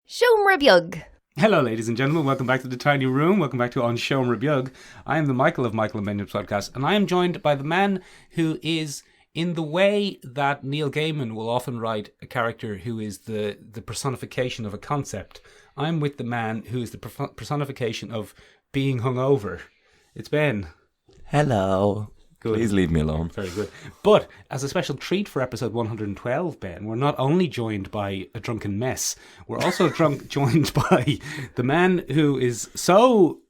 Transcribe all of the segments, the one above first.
Siomra Beag. Hello, ladies and gentlemen. Welcome back to the tiny room. Welcome back to Siomra Beag. I am the Michael of Michaelandbenjaminspodcast, and I am joined by the man who is, in the way that Neil Gaiman will often write a character who is the personification of a concept. I'm with the man who is the personification of being hungover. It's Ben. Hello. Good. Please leave me alone. Very good. But as a special treat for episode 112, Ben, we're not only joined by a drunken mess, we're also joined by the man who is so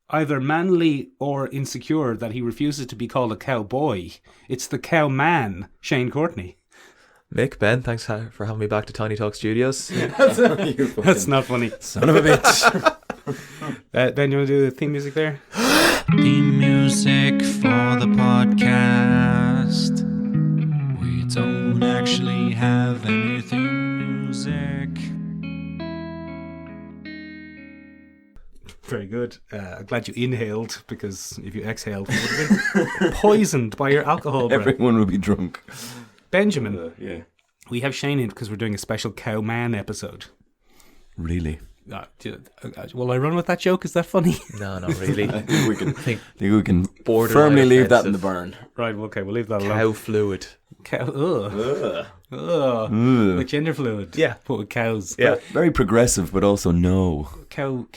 either manly or insecure that he refuses to be called a cowboy. It's the cowman, Shane Courtney. Mick, Ben, thanks for having me back to Tiny Talk Studios. That's not funny. Son of a bitch. Ben, you want to do the theme music there? Theme music for the podcast. We don't actually have any theme music. Very good. I'm glad you inhaled, because if you exhaled, you would have been poisoned by your alcohol breath. Everyone will be drunk. Benjamin, Yeah. we have Shane in because we're doing a special cowman episode. Really? Will I run with that joke? Is that funny? No, not really. I think we can Borderline firmly leave that in offensive. the barn. Right, okay, we'll leave that alone. Cow fluid. Like gender fluid. Yeah. But with cows. Yeah. Very progressive, but also no. Cow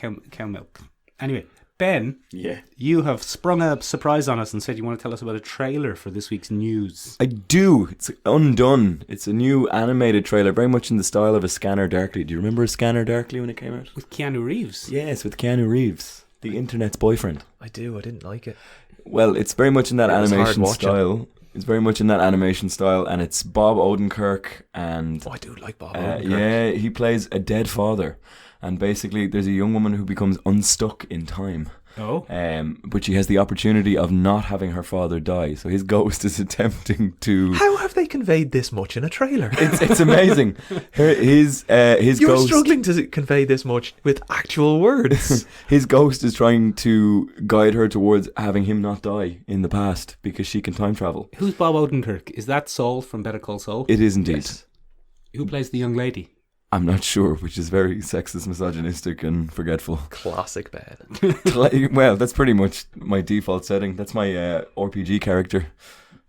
milk. Anyway, Ben, Yeah. you have sprung a surprise on us and said you want to tell us about a trailer for this week's news. I do. It's Undone. It's a new animated trailer, very much in the style of A Scanner Darkly. Do you remember A Scanner Darkly when it came out? With Keanu Reeves. Yes, with Keanu Reeves, the internet's boyfriend. I do. I didn't like it. Well, it's very much in that It was hard animation watching. style. It's very much in that animation style, and it's Bob Odenkirk, and Oh, I do like Bob Odenkirk. yeah, he plays a dead father, and basically there's a young woman who becomes unstuck in time. Oh. But she has the opportunity of not having her father die, so his ghost is attempting to. How have they conveyed this much in a trailer? It's amazing. His You're ghost. struggling to convey this much with actual words. His ghost is trying to guide her towards having him not die in the past because she can time travel. Who's Bob Odenkirk? Is that Saul from Better Call Saul? It is indeed. Yes. Who plays the young lady? I'm not sure, which is very sexist, misogynistic, and forgetful. Classic Ben. Well, that's pretty much my default setting. That's my RPG character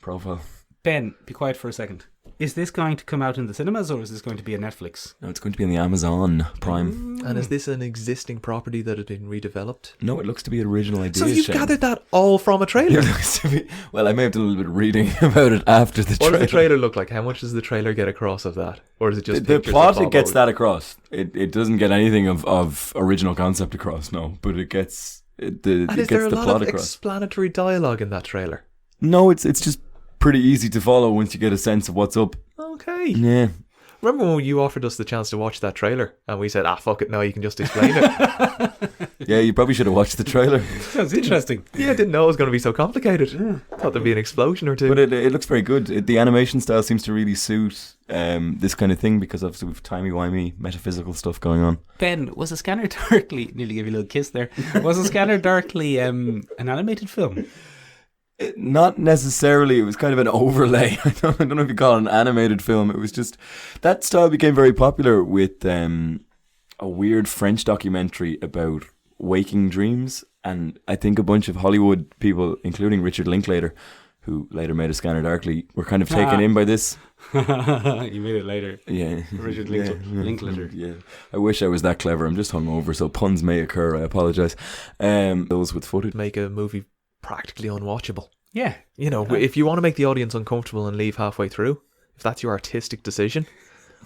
profile. Ben, be quiet for a second. Is this going to come out in the cinemas or is this going to be a Netflix? No, it's going to be on the Amazon Prime. And is this an existing property that has been redeveloped? No, it looks to be an original idea. So you've Shane. gathered that all from a trailer? It looks to be. Well, I may have done a little bit of reading about it after the What trailer. does the trailer look like? How much does the trailer get across of that? Or is it just The pictures plot? of Bob It gets Odenkirk? that across. It doesn't get anything of original concept across. No, but it gets And it is gets there a the lot plot of across. explanatory dialogue in that trailer? No, it's just pretty easy to follow once you get a sense of what's up. Okay. Yeah. Remember when you offered us the chance to watch that trailer and we said, fuck it, no, you can just explain it? Yeah, you probably should have watched the trailer. Sounds interesting. Yeah, I didn't know it was going to be so complicated. Thought there'd be an explosion or two. But it looks very good. The animation style seems to really suit this kind of thing because obviously we've timey-wimey metaphysical stuff going on. Ben, was A Scanner Darkly... Nearly gave you a little kiss there. Was A Scanner Darkly an animated film? Not necessarily. It was kind of an overlay. I don't know if you call it an animated film. It was just... That style became very popular with a weird French documentary about waking dreams. And I think a bunch of Hollywood people, including Richard Linklater, who later made A Scanner Darkly, were kind of taken in by this. You made it later. Yeah. Richard Yeah. Linklater. Yeah. I wish I was that clever. I'm just hungover, so puns may occur. I apologise. Those with footage. Make a movie practically unwatchable. Yeah. You know, if you want to make the audience uncomfortable and leave halfway through, if that's your artistic decision,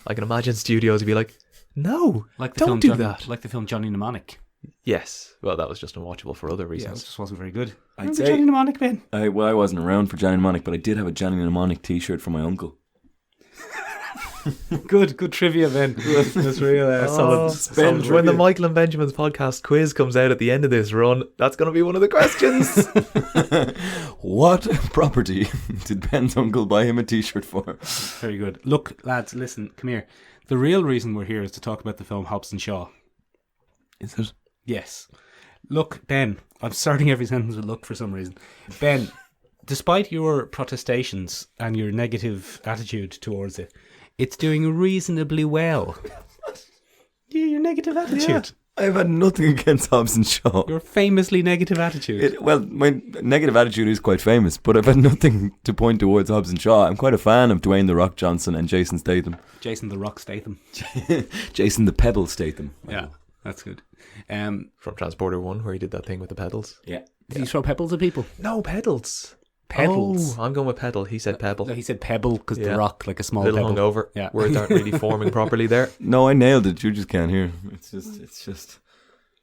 I can imagine studios would be like, no, Like the don't film do Johnny, that. Like the film Johnny Mnemonic. Yes. Well, that was just unwatchable for other Yeah, it reasons. just wasn't very good. I'd Remember say- Johnny Mnemonic, Ben? I wasn't around for Johnny Mnemonic, but I did have a Johnny Mnemonic t-shirt from my uncle. Good trivia, Ben. That's real solid When the Michael and Benjamin's podcast quiz comes out at the end of this run, that's going to be one of the questions. What property did Ben's uncle buy him a t-shirt for? Very good. Look, lads, listen, come here. The real reason we're here is to talk about the film Hobbs and Shaw. Is it? Yes. Look, Ben, I'm starting every sentence with look for some reason. Ben, despite your protestations and your negative attitude towards it, it's doing reasonably well. You negative attitude. I've had nothing against Hobbs and Shaw. Your famously negative attitude. Well, my negative attitude is quite famous, but I've had nothing to point towards Hobbs and Shaw. I'm quite a fan of Dwayne The Rock Johnson and Jason Statham. Jason the Rock Statham. Jason the Pebble Statham. Yeah, that's good. From Transporter 1, where he did that thing with the pedals. Yeah. Did he throw pebbles at people? No, pedals. Pedals. Oh, I'm going with pedal. He said pebble. No, he said pebble because Yeah. The Rock, like a small Little pebble. hungover. Yeah. Words aren't really forming properly there. No, I nailed it. You just can't hear. It's just,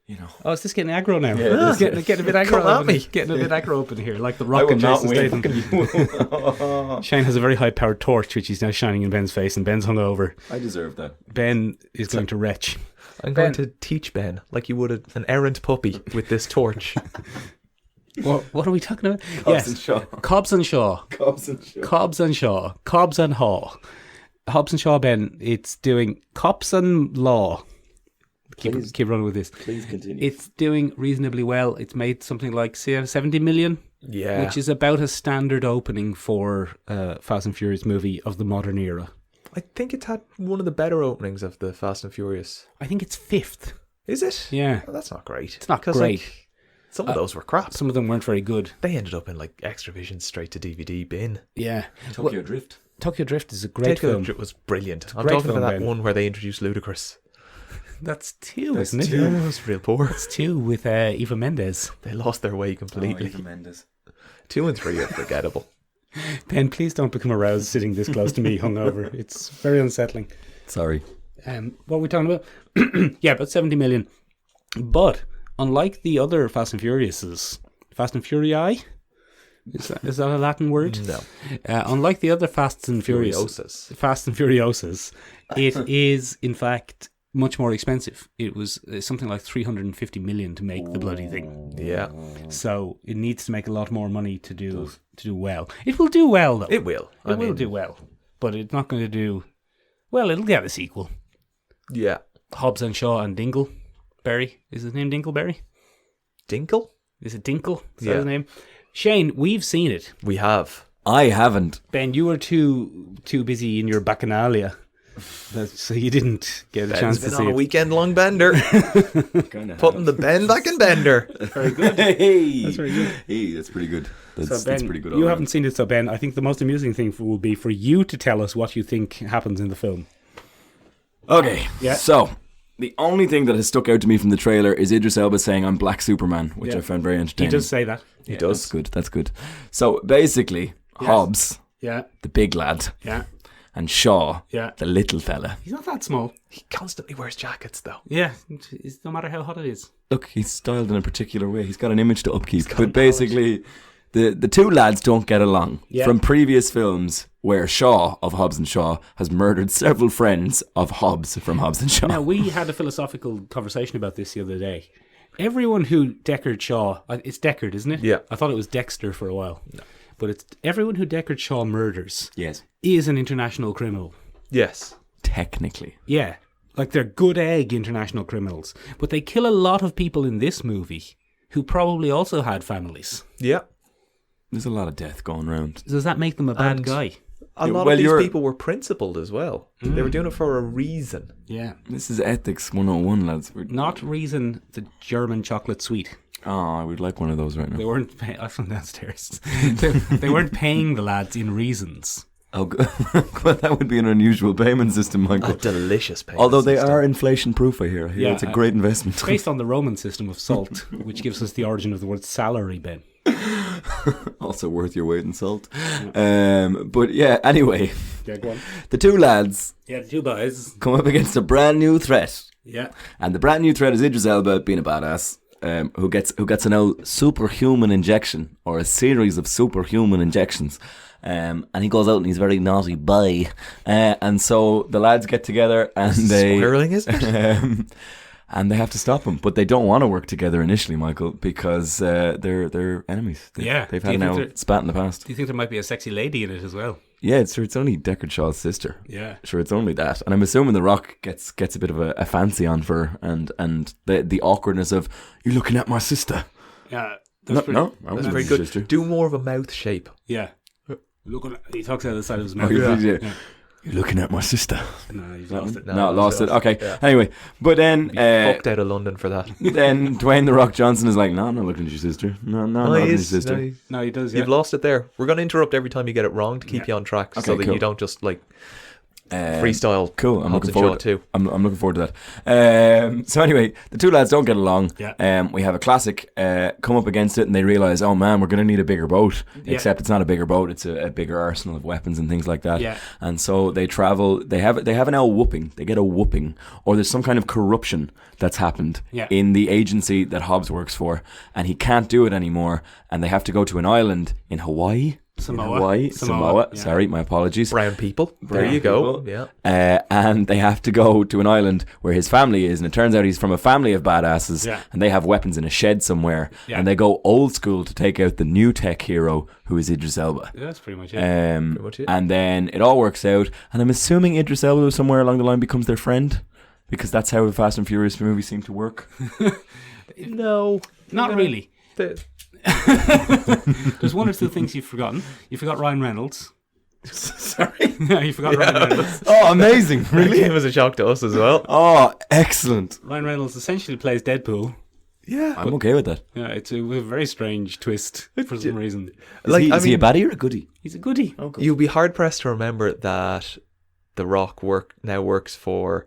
you know. Oh, it's just getting aggro now. Yeah, It's getting a bit aggro. Come at me. Getting a bit aggro up in here, like The Rock and Jason Statham. Shane has a very high-powered torch, which he's now shining in Ben's face, and Ben's hungover. I deserve that. Ben is going to retch. I'm going to teach Ben like you would an errant puppy with this torch. What are we talking about? Hobbs and Shaw. Cobbs and Shaw. Hobbs and Shaw. Cobbs and Shaw. Cobbs and Haw. Hobbs and Shaw, Ben. It's doing Cops and Law. Keep running with this. Please continue. It's doing reasonably well. It's made something like 70 million, Yeah. which is about a standard opening for a Fast and Furious movie of the modern era. I think it's had one of the better openings of the Fast and Furious. I think it's fifth. Is it? Yeah. Oh, that's not great. It's not 'Cause, great. like, some of those were crap. Some of them weren't very good. They ended up in like Extravision straight to DVD bin. Yeah. Tokyo Drift. Tokyo Drift is a great Tokyo film. Drift was brilliant. I'm great talking film, about that Ben. one where they introduced Ludacris. That's two, That's isn't it? two. Yeah, it was real poor. It's two with Eva Mendes. They lost their way completely. Eva Mendes. 2 and 3 are forgettable. Ben, please don't become aroused sitting this close to me hungover. It's very unsettling. Sorry. What are we talking about? Yeah, about 70 million. But unlike the other Fast and Furiouses, Fast and Furii, is that a Latin word? No. Unlike the other Fast and Furiouses, it is in fact much more expensive. It was something like 350 million to make the bloody thing. Yeah. So it needs to make a lot more money to do well. It will do well though. It will. It will do well, but it's not going to do well. It'll get a sequel. Yeah. Hobbs and Shaw and Dingleberry. Is his name Dingleberry? Dinkle? Is it Dinkle? Is that Yeah. his name? Shane, we've seen it. We have. I haven't. Ben, you were too busy in your bacchanalia, so you didn't get a chance to Ben's see been on a it. weekend-long bender. Putting the bend back in bender. Very good. Hey, That's very good. Hey, that's pretty good. So That's Ben, pretty good. you haven't seen it, so Ben, I think the most amusing thing will be for you to tell us what you think happens in the film. Okay. Yeah. So the only thing that has stuck out to me from the trailer is Idris Elba saying "I'm Black Superman," which Yeah. I found very He entertaining. does say that. He does. That's good. That's good. So basically, Hobbs, Yeah, the big lad, yeah, and Shaw, yeah. the little fella. He's not that small. He constantly wears jackets, though. Yeah, it's no matter how hot it is. Look, he's styled in a particular way. He's got an image to upkeep. got But an basically, the two lads don't get along. Yeah. From previous films where Shaw of Hobbs and Shaw has murdered several friends of Hobbs from Hobbs and Shaw. Now, we had a philosophical conversation about this the other day. Everyone who Deckard Shaw, it's Deckard, isn't it? Yeah. I thought it was Dexter for a while. No. But it's everyone who Deckard Shaw murders Yes. is an international criminal. Yes. Technically. Yeah. Like they're good egg international criminals. But they kill a lot of people in this movie who probably also had families. Yeah. There's a lot of death going around. Does that make them a bad And- guy? A lot well, of these you're- people were principled as well. They were doing it for a reason. Yeah. This is ethics 101, lads. Not reason the German chocolate sweet. Oh, I would like one of those right now. They weren't paying. I found downstairs. they weren't paying the lads in reasons. Oh, good. Well, that would be an unusual payment system, A Michael. delicious payment Although they system. are inflation-proof, I hear. Yeah, It's a great investment. It's based on the Roman system of salt, which gives us the origin of the word salary, Ben. Also worth your weight in salt. But yeah, anyway, Yeah, go on. the two lads Yeah, the two boys. come up against a brand new threat. Yeah. And the brand new threat is Idris Elba being a badass, who gets an old superhuman injection, or a series of superhuman injections. And he goes out and he's a very naughty boy. And so the lads get together and they Swirling, isn't it? and they have to stop him. But they don't want to work together initially, Michael, because they're enemies. Yeah. They've Do you had think an old spat in the past. Do you think there might be a sexy lady in it as well? Yeah, it's only Deckard Shaw's sister. Yeah. Sure, it's only that. And I'm assuming The Rock gets a bit of a fancy on for her, and the awkwardness of, "You're looking at my sister." Yeah. No, That's pretty, I That's wasn't very his good. sister. Do more of a mouth shape. Yeah. Look, he talks out of the side of his mouth. Oh, yeah. Yeah. You're looking at my sister. No, you've lost it. No, lost it. Okay. Yeah. Anyway, but then Fucked out of London for that. then Dwayne The Rock Johnson is like, no, I'm not looking at your sister. No, I'm not looking at your sister. No, he does. Yeah. You've lost it there. We're going to interrupt every time you get it wrong to keep you on track, so that cool. you don't just like freestyle. Cool. I'm Hobbs looking and Shaw forward too. I'm looking forward to that. So anyway, the two lads don't get along. Yeah. We have a classic come up against it, and they realize, oh man, we're going to need a bigger boat. Yeah. Except it's not a bigger boat; it's a bigger arsenal of weapons and things like that. Yeah. And so they travel. They have an L whooping. They get a whooping, or there's some kind of corruption that's happened in the agency that Hobbs works for, and he can't do it anymore. And they have to go to an island in Hawaii. Samoa. Yeah. Sorry, my apologies. Brown people. There Brown you go. people. Yeah. And they have to go to an island where his family is, and it turns out he's from a family of badasses, and they have weapons in a shed somewhere, and they go old school to take out the new tech hero, who is Idris Elba. Yeah, that's pretty much it. Pretty much it. And then it all works out, and I'm assuming Idris Elba somewhere along the line becomes their friend, because that's how Fast and Furious movies seem to work. No, Not really. The- There's one or two things you've forgotten. You forgot Ryan Reynolds. Sorry? Yeah, you forgot Ryan Reynolds. Oh, amazing. really came as a shock to us as well. Oh, excellent. Ryan Reynolds essentially plays Deadpool. Yeah. I'm okay with that. Yeah, it's a very strange twist for some reason. Is he a baddie or a goodie? He's a goodie. Oh, You'll be hard pressed to remember that The Rock now works for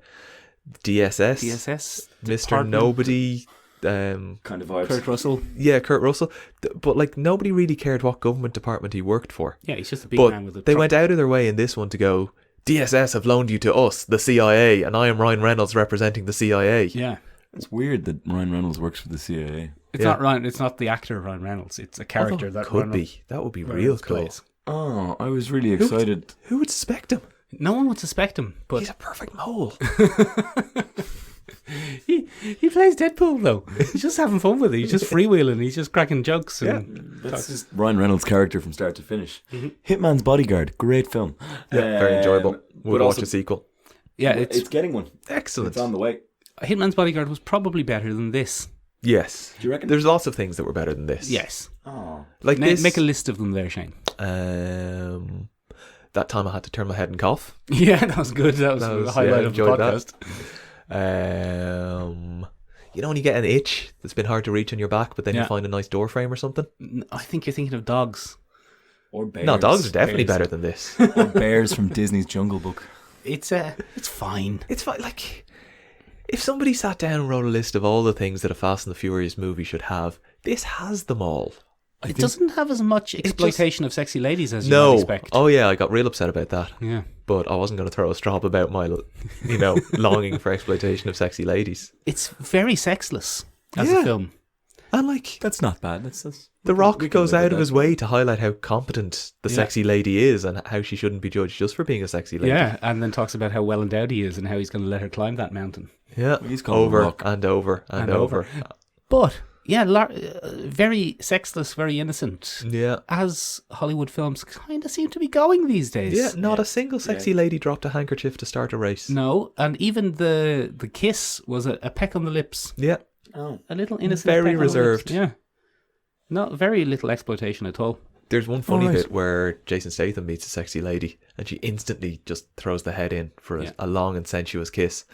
DSS. DSS. Mr. Department. Nobody. Kind of vibes. Kurt Russell. Yeah, Kurt Russell. But like nobody really cared what government department he worked for. Yeah, he's just a big But man with a they truck. went out of their way in this one to go, DSS have loaned you to us, the CIA, and I am Ryan Reynolds representing the CIA. Yeah. It's weird that Ryan Reynolds works for the CIA. It's not Ryan. It's not the actor Ryan Reynolds. It's a character that could Ryan be. That would be real Reynolds cool. plays. Oh, I was really excited. Who would suspect him? No one would suspect him, but He's a perfect mole. he plays Deadpool though. He's just having fun with it. He's just freewheeling. He's just cracking jokes. And That's just Ryan Reynolds' character from start to finish. Hitman's Bodyguard, great film. Very enjoyable. But Would watch also- a sequel. yeah, It's getting one. Excellent. It's on the way. Hitman's Bodyguard was probably better than this. Yes. Do you reckon? There's lots of things that were better than this. Yes. Oh. Like this. Make a list of them there, Shane. That time I had to turn my head and cough. Yeah, that was good. That was the highlight of the enjoyed that. podcast. You know when you get an itch that's been hard to reach on your back, but then you find a nice door frame or something? I think you're thinking of dogs. Or bears. No, dogs are definitely Bears. better than this. Or bears from Disney's Jungle Book. It's fine. It's fine. Like, if somebody sat down and wrote a list of all the things that a Fast and the Furious movie should have, this has them all. It doesn't have as much exploitation of sexy ladies as you No. might expect. Oh yeah, I got real upset about that. Yeah. But I wasn't going to throw a straw about my, longing for exploitation of sexy ladies. It's very sexless as Yeah. a film. And like, That's not bad. That's The Rock we can goes live with out of that. his way to highlight how competent the sexy lady is and how she shouldn't be judged just for being a sexy lady. Yeah, and then talks about how well endowed he is and how he's going to let her climb that mountain. Yeah. He's called Over Rock. and over and over. But yeah, very sexless, very innocent. Yeah. As Hollywood films kind of seem to be going these days. Yeah, not a single sexy lady dropped a handkerchief to start a race. No, and even the kiss was a peck on the lips. Yeah. Oh. A little innocent. Very peck on the lips. reserved. Yeah. Not very little exploitation at all. There's one funny right. bit where Jason Statham meets a sexy lady and she instantly just throws the head in for a long and sensuous kiss.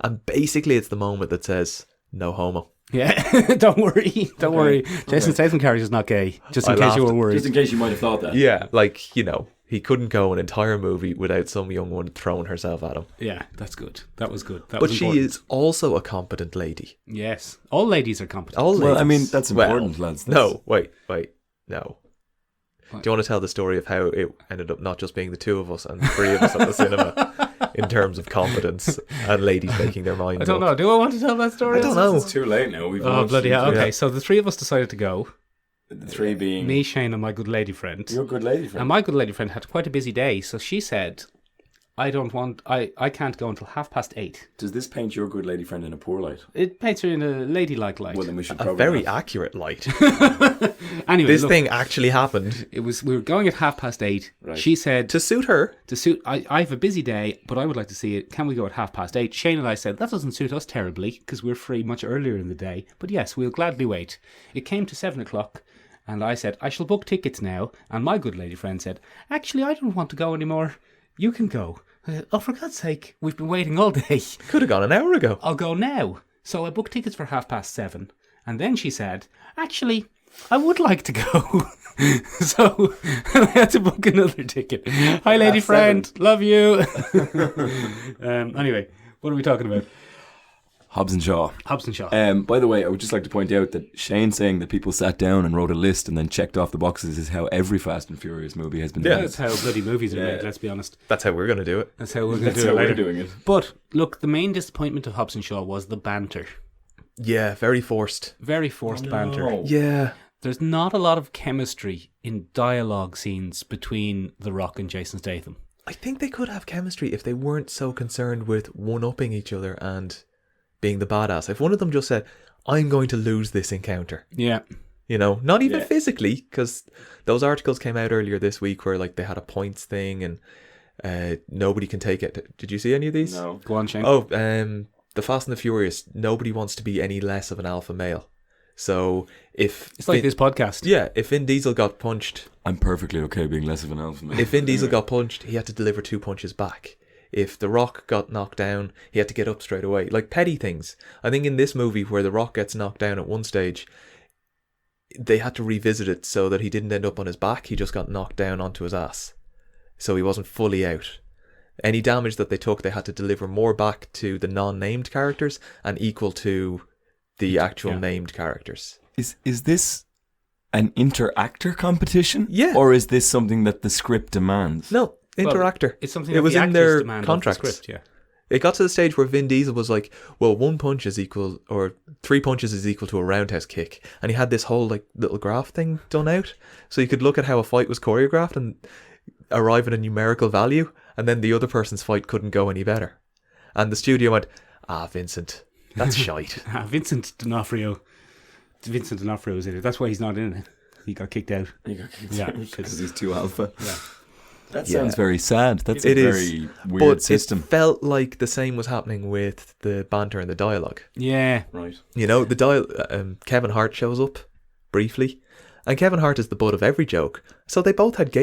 And basically it's the moment that says, no homo. Yeah, don't worry. Don't worry. Jason Statham character's not gay, just in I case you were laughed. worried. Just in case you might have thought that. Yeah, like, he couldn't go an entire movie without some young one throwing herself at him. Yeah, that's good. That was good. That But was she important. is also a competent lady. Yes. All ladies are competent. All Well, I ladies. mean, that's important, lads. No, wait, no. What? Do you want to tell the story of how it ended up not just being the two of us and the three of us at the cinema in terms of competence and ladies making their minds I don't up? know. Do I want to tell that story? I don't know. It's too late now. We've Oh, launched bloody hell. into- Okay, so the three of us decided to go. The three being Me, Shane, and my good lady friend. your good lady friend. And my good lady friend had quite a busy day, so she said, I can't go until 8:30. Does this paint your good lady friend in a poor light? It paints her in a ladylike light. Well, then we should A probably very not. accurate light. Anyway, This look, thing actually happened. we were going at 8:30. Right. She said To suit her, to suit. I have a busy day, but I would like to see it. Can we go at 8:30? Shane and I said that doesn't suit us terribly because we're free much earlier in the day. But yes, we'll gladly wait. It came to 7:00. And I said, I shall book tickets now. And my good lady friend said, actually, I don't want to go anymore. You can go. Oh, for God's sake, we've been waiting all day. Could have gone an hour ago. I'll go now. So I booked tickets for 7:30. And then she said, actually, I would like to go. So I had to book another ticket. Hi, lady friend. Love you. Anyway, what are we talking about? Hobbs and Shaw. Hobbs and Shaw. By the way, I would just like to point out that Shane saying that people sat down and wrote a list and then checked off the boxes is how every Fast and Furious movie has been done. That's how bloody movies are made, let's be honest. That's how we're going to do it. That's how we're going to That's do how it we're later. doing it. But look, the main disappointment of Hobbs and Shaw was the banter. Yeah, very forced. Very forced banter. Yeah. There's not a lot of chemistry in dialogue scenes between The Rock and Jason Statham. I think they could have chemistry if they weren't so concerned with one-upping each other and being the badass. If one of them just said, I'm going to lose this encounter. Yeah. You know, not even physically, because those articles came out earlier this week where like they had a points thing and nobody can take it. Did you see any of these? No. Go on, Shane. Oh, the Fast and the Furious, nobody wants to be any less of an alpha male. So if... It's like this podcast. Yeah, if Vin Diesel got punched... I'm perfectly okay being less of an alpha male. If Vin Diesel got punched, he had to deliver 2 punches back. If The Rock got knocked down, he had to get up straight away. Like petty things. I think in this movie where The Rock gets knocked down at one stage, they had to revisit it so that he didn't end up on his back. He just got knocked down onto his ass. So he wasn't fully out. Any damage that they took, they had to deliver more back to the non-named characters and equal to the actual named characters. Is this an inter-actor competition? Yeah. Or is this something that the script demands? No, interactor. Well, it's something it that was the in actors their demand of the contracts. script, yeah. It got to the stage where Vin Diesel was like, well, 1 punch is equal, or 3 punches is equal to a roundhouse kick. And he had this whole like little graph thing done out. So you could look at how a fight was choreographed and arrive at a numerical value. And then the other person's fight couldn't go any better. And the studio went, Vincent, that's shite. Vincent D'Onofrio. Vincent D'Onofrio is in it. That's why he's not in it. He got kicked out. Because he's too alpha. Yeah. That sounds very sad. That's It a is, very weird but system. it felt like the same was happening with the banter and the dialogue. Yeah. Right. You know, Kevin Hart shows up briefly, and Kevin Hart is the butt of every joke. So they both had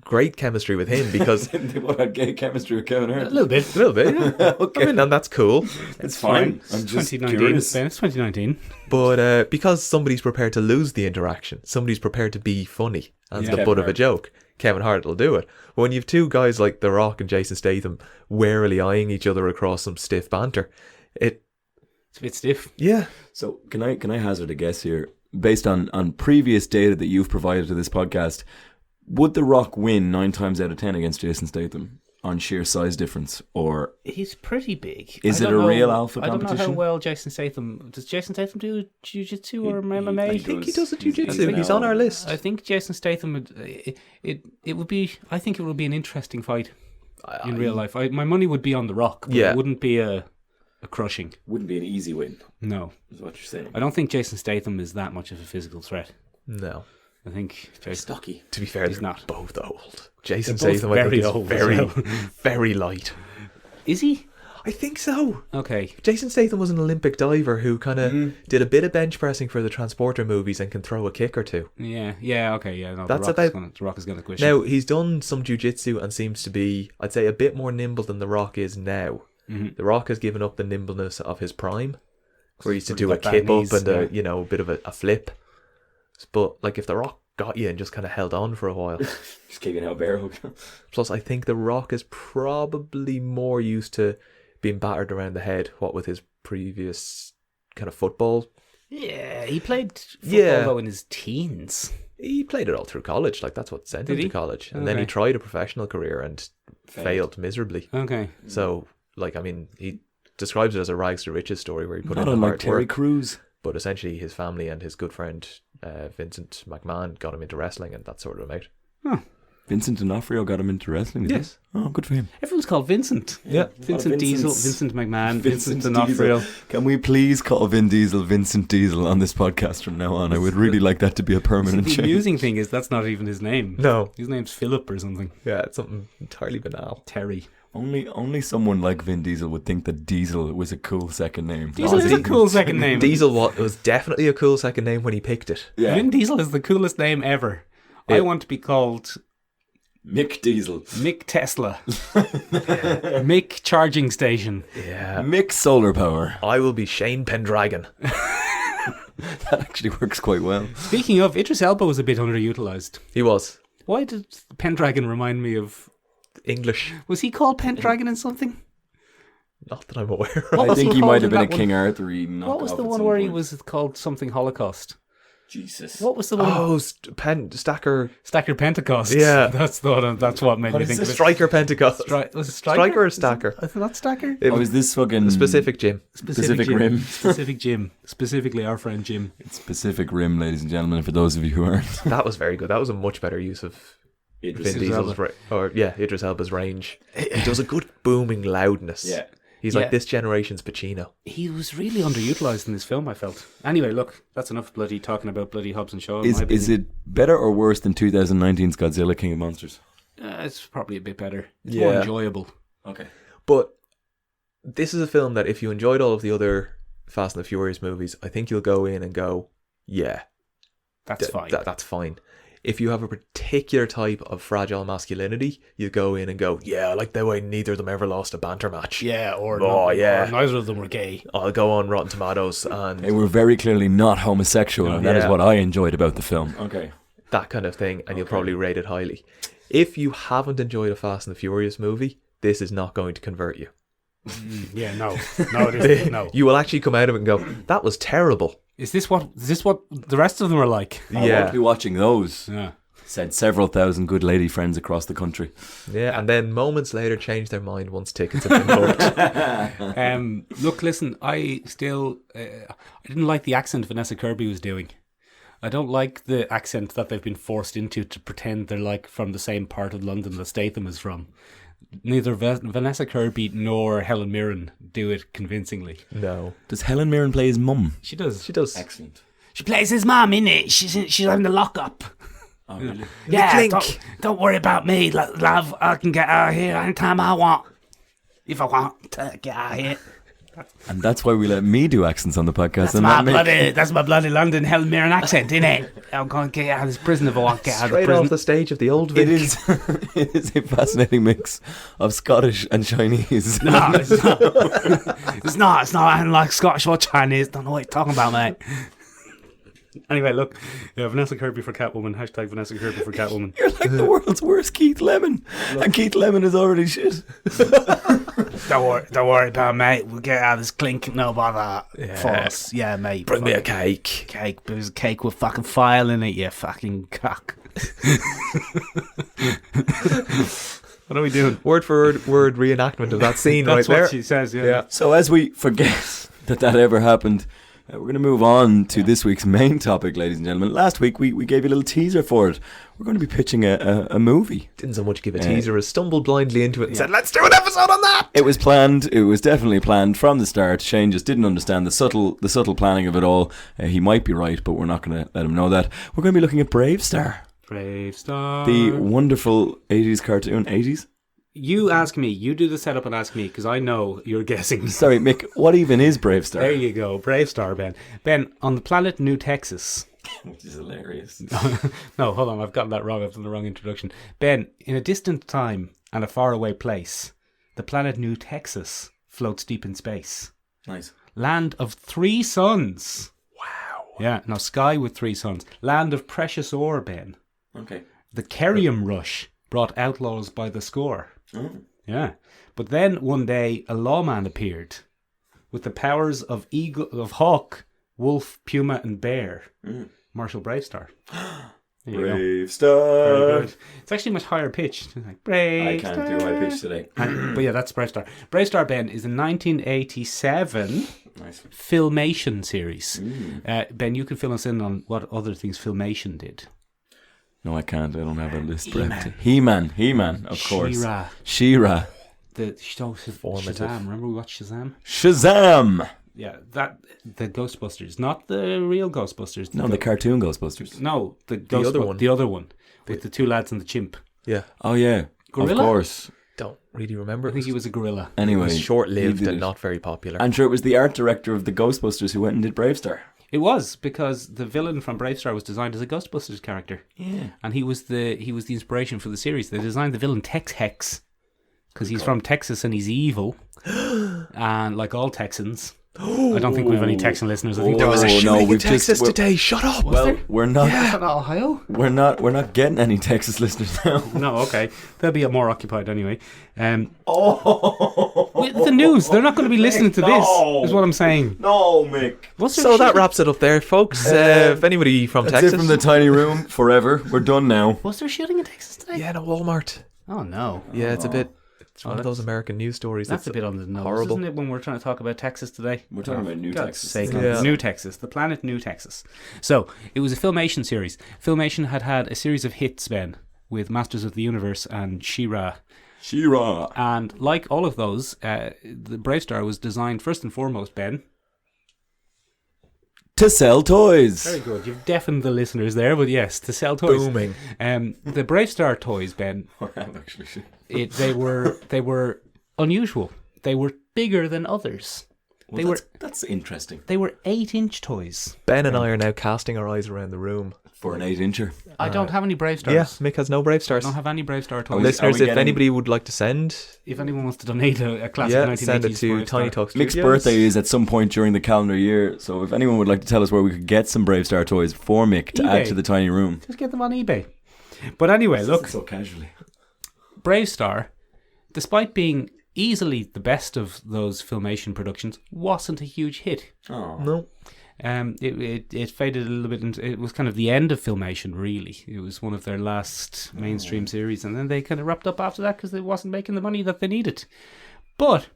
great chemistry with him because They both had gay chemistry with Kevin Hart. A little bit. yeah. Okay. I mean, and that's cool. It's fine. I'm It's just 2019. curious. Ben, it's 2019. But because somebody's prepared to lose the interaction, somebody's prepared to be funny and Yeah. the Kevin butt of a Hart. joke, Kevin Hart will do it. When you've two guys like The Rock and Jason Statham warily eyeing each other across some stiff banter, It's a bit stiff. yeah. So can I hazard a guess here? Based on previous data that you've provided to this podcast, would The Rock win 9 times out of 10 against Jason Statham on sheer size difference? Or He's pretty big. Is I it don't a know- real alpha I don't know how competition? well Jason Statham... Does Jason Statham do jiu-jitsu or MMA? I think he does a He's- jiu-jitsu. he's He's on our list. I think Jason Statham would... It would be... I think it would be an interesting fight in real life. My money would be on The Rock, but Yeah. it wouldn't be a crushing. wouldn't be an easy win, No. is what you're saying. I don't think Jason Statham is that much of a physical threat. No. I think Jason... Stocky. To be fair, He's they're not. both old. Jason They're both Statham, I think, very is old as very, well. very light. Is he? I think so. Okay. Jason Statham was an Olympic diver who kind of did a bit of bench pressing for the Transporter movies and can throw a kick or two. Yeah, okay, yeah. No, That's The about- Rock is going to quit. Now, he's done some jiu-jitsu and seems to be, I'd say, a bit more nimble than The Rock is now. Mhm. The Rock has given up the nimbleness of his prime, where he used to Pretty do a good bad kip knees, up and yeah. a bit of a flip. But like if The Rock got you and just kind of held on for a while. Just kicking out bear hug. Plus, I think The Rock is probably more used to being battered around the head, what with his previous kind of football. Yeah, he played football Yeah. though in his teens. He played it all through college, like that's what sent him Did to he? college. And then he Okay. tried a professional career and failed miserably. Okay. So, like, I mean, he describes it as a rags to riches story where he put Not in the unlike hard Terry work. Crews. But essentially, his family and his good friend Vincent McMahon got him into wrestling, and that sorted him out. Vincent D'Onofrio got him into wrestling. did he? Yes. Oh, good for him. Everyone's called Vincent. Yeah. Vincent Diesel, Vincent McMahon, Vincent Diesel. D'Onofrio. Can we please call Vin Diesel Vincent Diesel on this podcast from now on? I would really like that to be a permanent The change. amusing thing is that's not even his name. No. His name's Philip or something. Yeah, it's something entirely banal. Terry. Only someone like Vin Diesel would think that Diesel was a cool second name. Diesel is a cool second name. Diesel was definitely a cool second name when he picked it. Yeah. Vin Diesel is the coolest name ever. I Yeah. want to be called Mick Diesel. Mick Tesla. Mick Charging Station. Yeah. Mick Solar Power. I will be Shane Pendragon. That actually works quite well. Speaking of, Idris Elba was a bit underutilized. He was. Why did Pendragon remind me of... English. Was he called Pendragon in something? Not that I'm aware What I was think he he might called have in been a that one? King Arthur. What was the one where he was called something Holocaust? Jesus. What was the one? Oh, Stacker. Stacker Pentecost. Yeah. That's the one. That's what made me think of it. Striker Pentecost. Was it Striker? Striker or Stacker? Is it not Stacker? It Oh, was is this fucking... Pacific Jim. Pacific Jim. Rim. Specific Jim. Specifically our friend Jim. It's Pacific Rim, ladies and gentlemen, for those of you who aren't. That was very good. That was a much better use of Idris Vin Diesel's Idris Elba's range. He does a good booming loudness. Yeah. He's Yeah. like this generation's Pacino. He was really underutilized in this film, I felt. Anyway, look, that's enough bloody talking about bloody Hobbs and Shaw. in my Is opinion. it better or worse than 2019's Godzilla King of Monsters? It's probably a bit better. It's more Yeah. enjoyable. Okay. But this is a film that if you enjoyed all of the other Fast and the Furious movies, I think you'll go in and go, yeah, That's fine. that's fine. If you have a particular type of fragile masculinity, you go in and go, yeah, I like the way neither of them ever lost a banter match. yeah, or, Oh, yeah. or neither of them were gay. I'll go on Rotten Tomatoes and They were very clearly not homosexual, and that is Yeah. what I enjoyed about the film. Okay. that kind of thing, and you'll probably rate it highly. If you haven't enjoyed a Fast and the Furious movie, this is not going to convert you. Yeah, no. No, it isn't. No. You will actually come out of it and go, that was terrible. Is this what the rest of them are like? I won't be watching those. Yeah. Said several thousand good lady friends across the country. Yeah, and then moments later change their mind once tickets have been booked. Look, listen, I still I didn't like the accent Vanessa Kirby was doing. I don't like the accent that they've been forced into to pretend they're like from the same part of London that Statham is from. Neither Vanessa Kirby nor Helen Mirren do it convincingly. No. Does Helen Mirren play his mum? She does. She does. Excellent. She plays his mum, innit? She's in the lockup. Oh, really? Yeah, clink. don't worry about me, love. I can get out of here anytime I want. If I want to get out of here. And that's why we let me do accents on the podcast. That's my bloody London Helen Mirren accent, innit? I'm going to get out of this prison if I want to get out of the Straight prison. off the stage of the old Vic. It is, it is a fascinating mix of Scottish and Chinese. No, it's not. It's not. It's not anything like Scottish or Chinese. Don't know what you're talking about, mate. Anyway, look. Vanessa Kirby for Catwoman. Hashtag Vanessa Kirby for Catwoman. You're like the world's worst Keith Lemon. And Keith Lemon is already shit. Don't worry about it, mate. We'll get out of this clink. No bother. For us. Yeah, mate. Bring me a cake. cake. There's a cake with fucking file in it, you fucking cock. What are we doing? Word for word reenactment of that scene That's right what there. she says, yeah. Yeah. So as we forget that ever happened, we're going to move on to this week's main topic, ladies and gentlemen. Last week we gave you a little teaser for it. We're going to be pitching a movie. Didn't so much give a teaser as stumbled blindly into it and said, let's do an episode on that. It was planned. It was definitely planned from the start. Shane just didn't understand the subtle planning of it all. He might be right, but we're not going to let him know that. We're going to be looking at Bravestarr, Bravestarr. the wonderful 80s cartoon. 80s? You ask me. You do the setup and ask me, because I know you're guessing. Sorry, Mick, what even is Bravestarr? There you go. Bravestarr, Ben. Ben, on the planet New Texas. Which is hilarious. No, hold on. I've gotten that wrong. I've done the wrong introduction. Ben, in a distant time and a faraway place, the planet New Texas floats deep in space. Nice. Land of 3 suns. Wow. Yeah, now sky with 3 suns. Land of precious ore, Ben. Okay. The Kerrium Rush brought outlaws by the score. Oh. Yeah. But then one day a lawman appeared with the powers of hawk, wolf, puma and bear. Marshal Bravestarr. There you go. Very Bravestarr. good. It's actually much higher pitched. Like, Bravestarr. I can't do my pitch today. But yeah, that's Bravestarr. Bravestarr, Ben, is a 1987 Nice. Filmation series. Ben, you can fill us in on what other things Filmation did. No, I can't. I don't have a list. He-Man, of course. She-Ra. She-Ra. The Shazam. Remember we watched Shazam? Shazam! Yeah, the Ghostbusters, not the real Ghostbusters. No, the cartoon Ghostbusters. No, the other one. The other one with the 2 lads and the chimp. Yeah. Oh, yeah. Gorilla? Of course. Don't really remember. I think he was a gorilla. Anyway. It was short-lived he did and it. not very popular. I'm sure it was the art director of the Ghostbusters who went and did Bravestarr. It was, because the villain from Bravestarr was designed as a Ghostbusters character. Yeah. And he was the inspiration for the series. They designed the villain Tex Hex because he's from Texas and he's evil, and like all Texans. I don't think we have any Texan listeners. I think There was a shooting in we've Texas today. Shut up. Well, we're not. Is that Ohio? We're not getting any Texas listeners now. No, okay. They'll be more occupied anyway. Oh, With the news, they're not going to be listening to this, No. is what I'm saying. no, Mick. What's So that wraps it up there, folks. If anybody from That's Texas, it from the tiny room forever. We're done now. Was there shooting in Texas today? yeah, no Walmart. Oh, no. Yeah, it's a bit. It's one of that's- those American news stories. That's a bit on the nose, horrible. isn't it, when we're trying to talk about Texas today? We're talking about New God's Texas. sake, Yeah. New Texas, the planet New Texas. So, it was a Filmation series. Filmation had a series of hits, Ben, with Masters of the Universe and She-Ra. She-Ra. And like all of those, the Bravestarr was designed first and foremost, Ben. To sell toys. Very good. You've deafened the listeners there, but yes, to sell toys. Booming. The Bravestarr toys, Ben, Actually, they were unusual. They were bigger than others. that's interesting. They were 8-inch toys. Ben and I are now casting our eyes around the room. For an 8-incher. I don't have any Bravestarrs. Yeah, Mick has no I Bravestarrs. don't have any Bravestarr Are toys. we Listeners, if getting- anybody would like to send, If anyone wants to donate a classic yeah, 1980s send it to Bravestarr. Tiny Talk Mick's Studios. birthday is at some point during the calendar year, so if anyone would like to tell us where we could get some Bravestarr toys for Mick to add eBay. to the tiny room. Just get them on eBay. But anyway, look, So casually. Bravestarr, despite being easily the best of those Filmation productions, wasn't a huge hit. Oh. No. It faded a little bit into, it was kind of the end of Filmation, really. It was one of their last mainstream series, and then they kind of wrapped up after that because they wasn't making the money that they needed. But,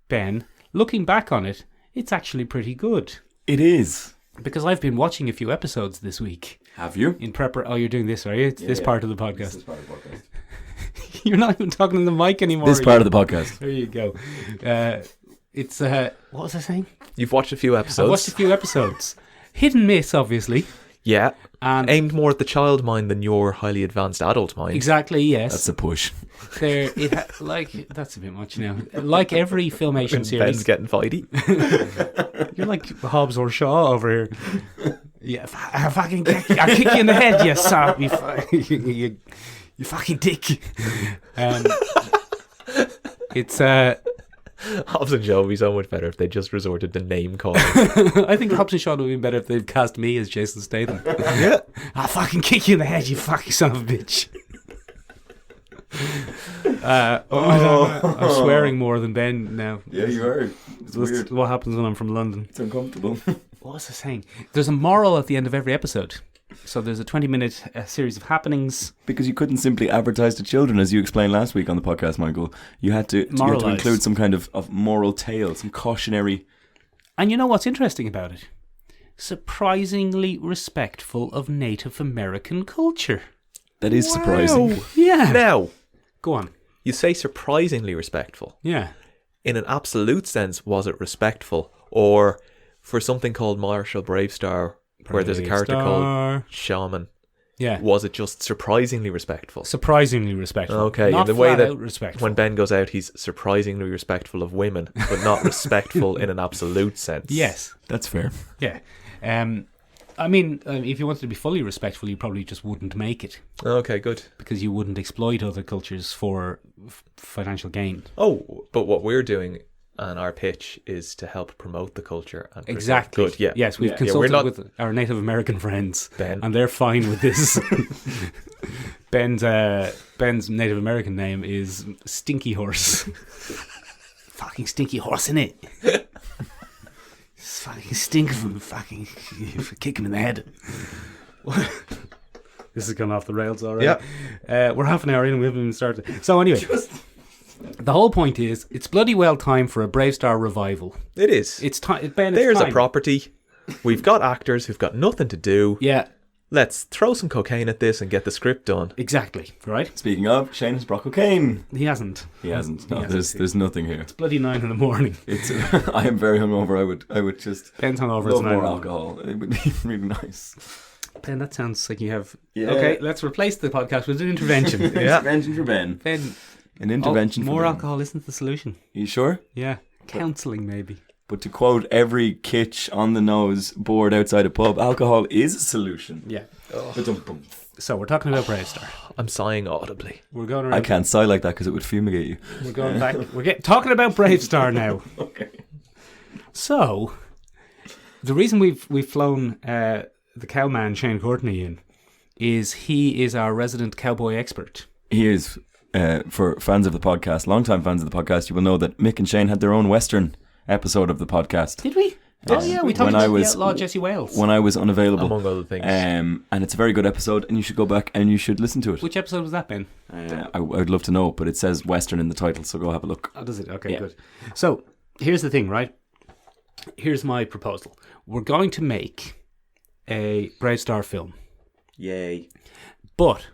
Ben, looking back on it, it's actually pretty good. It is. Because I've been watching a few episodes this week. Have you? In oh, you're doing this, are you? It's this yeah. part of the podcast. This part of the podcast. You're not even talking to the mic anymore. This part of the podcast. There you go. It's what was I saying? You've watched a few I episodes. watched a few episodes. Hit and miss, obviously. Yeah. And Aimed more at the child mind than your highly advanced adult mind. exactly, yes. That's a push. That's a bit much now. Like every Filmation Ben's series, getting fighty. you're like Hobbs or Shaw over here. Yeah, I'll fucking kick you in the head, you son. You fucking dick. It's Hobbs and Shaw would be so much better if they just resorted to name calling. I think Hobbs and Shaw would have been better if they'd cast me as Jason Statham. Yeah. I'll fucking kick you in the head, you fucking son of a bitch. I'm swearing more than Ben now. Yeah, you are. It's That's weird. what happens when I'm from London. It's uncomfortable. What was I saying? There's a moral at the end of every episode. So there's a 20-minute series of happenings. Because you couldn't simply advertise to children, as you explained last week on the podcast, Michael. You had to Moralise. include some kind of moral tale, some cautionary... And you know what's interesting about it? Surprisingly respectful of Native American culture. That is surprising. Yeah. Now, Go on. you say surprisingly respectful. Yeah. In an absolute sense, was it respectful? Or for something called Marshall Bravestarr, where there's a character called Shaman, Yeah. was it just surprisingly respectful? Surprisingly respectful. Okay, Not in the way flat that out respectful. when Ben goes out, he's surprisingly respectful of women, but not respectful in an absolute sense. Yes. That's fair. Yeah. I mean, if you wanted to be fully respectful, you probably just wouldn't make it Okay, good. because you wouldn't exploit other cultures for financial gain. Oh, but what we're doing and our pitch is to help promote the culture. And preserve- Exactly. Good, yeah. Yes, we've Yeah, consulted we're not- with our Native American friends, Ben. and they're fine with this. Ben's Native American name is Stinky Horse. Fucking Stinky Horse, innit? Fucking stink of him. Fucking kick him in the head. This has gone off the rails already. Yeah. We're half an hour in and we haven't even started. So anyway, the whole point is it's bloody well time for a Bravestarr revival. It is. It's time. Ben, There's it's a time. property. We've got actors who've got nothing to do. Yeah, Let's throw some cocaine at this and get the script done. exactly. Right? Speaking of, Shane has brought cocaine. He hasn't. He hasn't. No, He hasn't. there's nothing here. Bloody 9 in the morning. It's. I am very hungover. I would just Ben's hungover. It's love 9 in more the morning. alcohol. It would be really nice. Ben, that sounds like you have. Yeah. Okay, let's replace the podcast with an intervention. Intervention for Ben. Ben, An intervention for more Ben. alcohol isn't the solution. You sure? Yeah, counselling maybe. But to quote every kitsch on the nose board outside a pub, alcohol is a solution. Yeah. Ba-dum-bum. So we're talking about Bravestarr. I'm sighing audibly. We're going around. I can't sigh like that because it would fumigate you. We're going back. Talking about Bravestarr now. Okay. So, the reason we've flown the cowman Shane Courtney in is he is our resident cowboy expert. He is, for fans of the podcast, long-time fans of the podcast, you will know that Mick and Shane had their own Western episode of the podcast. Did we? Oh yeah, we talked about the outlaw Jesse Wales. When I was unavailable. Among other things. And it's a very good episode, and you should go back and you should listen to it. Which episode was that, Ben? I would love to know, but it says Western in the title, so go have a look. Oh, does it? Okay, Yeah. good. So, here's the thing, right? Here's my proposal. We're going to make a Bravestarr film. Yay. But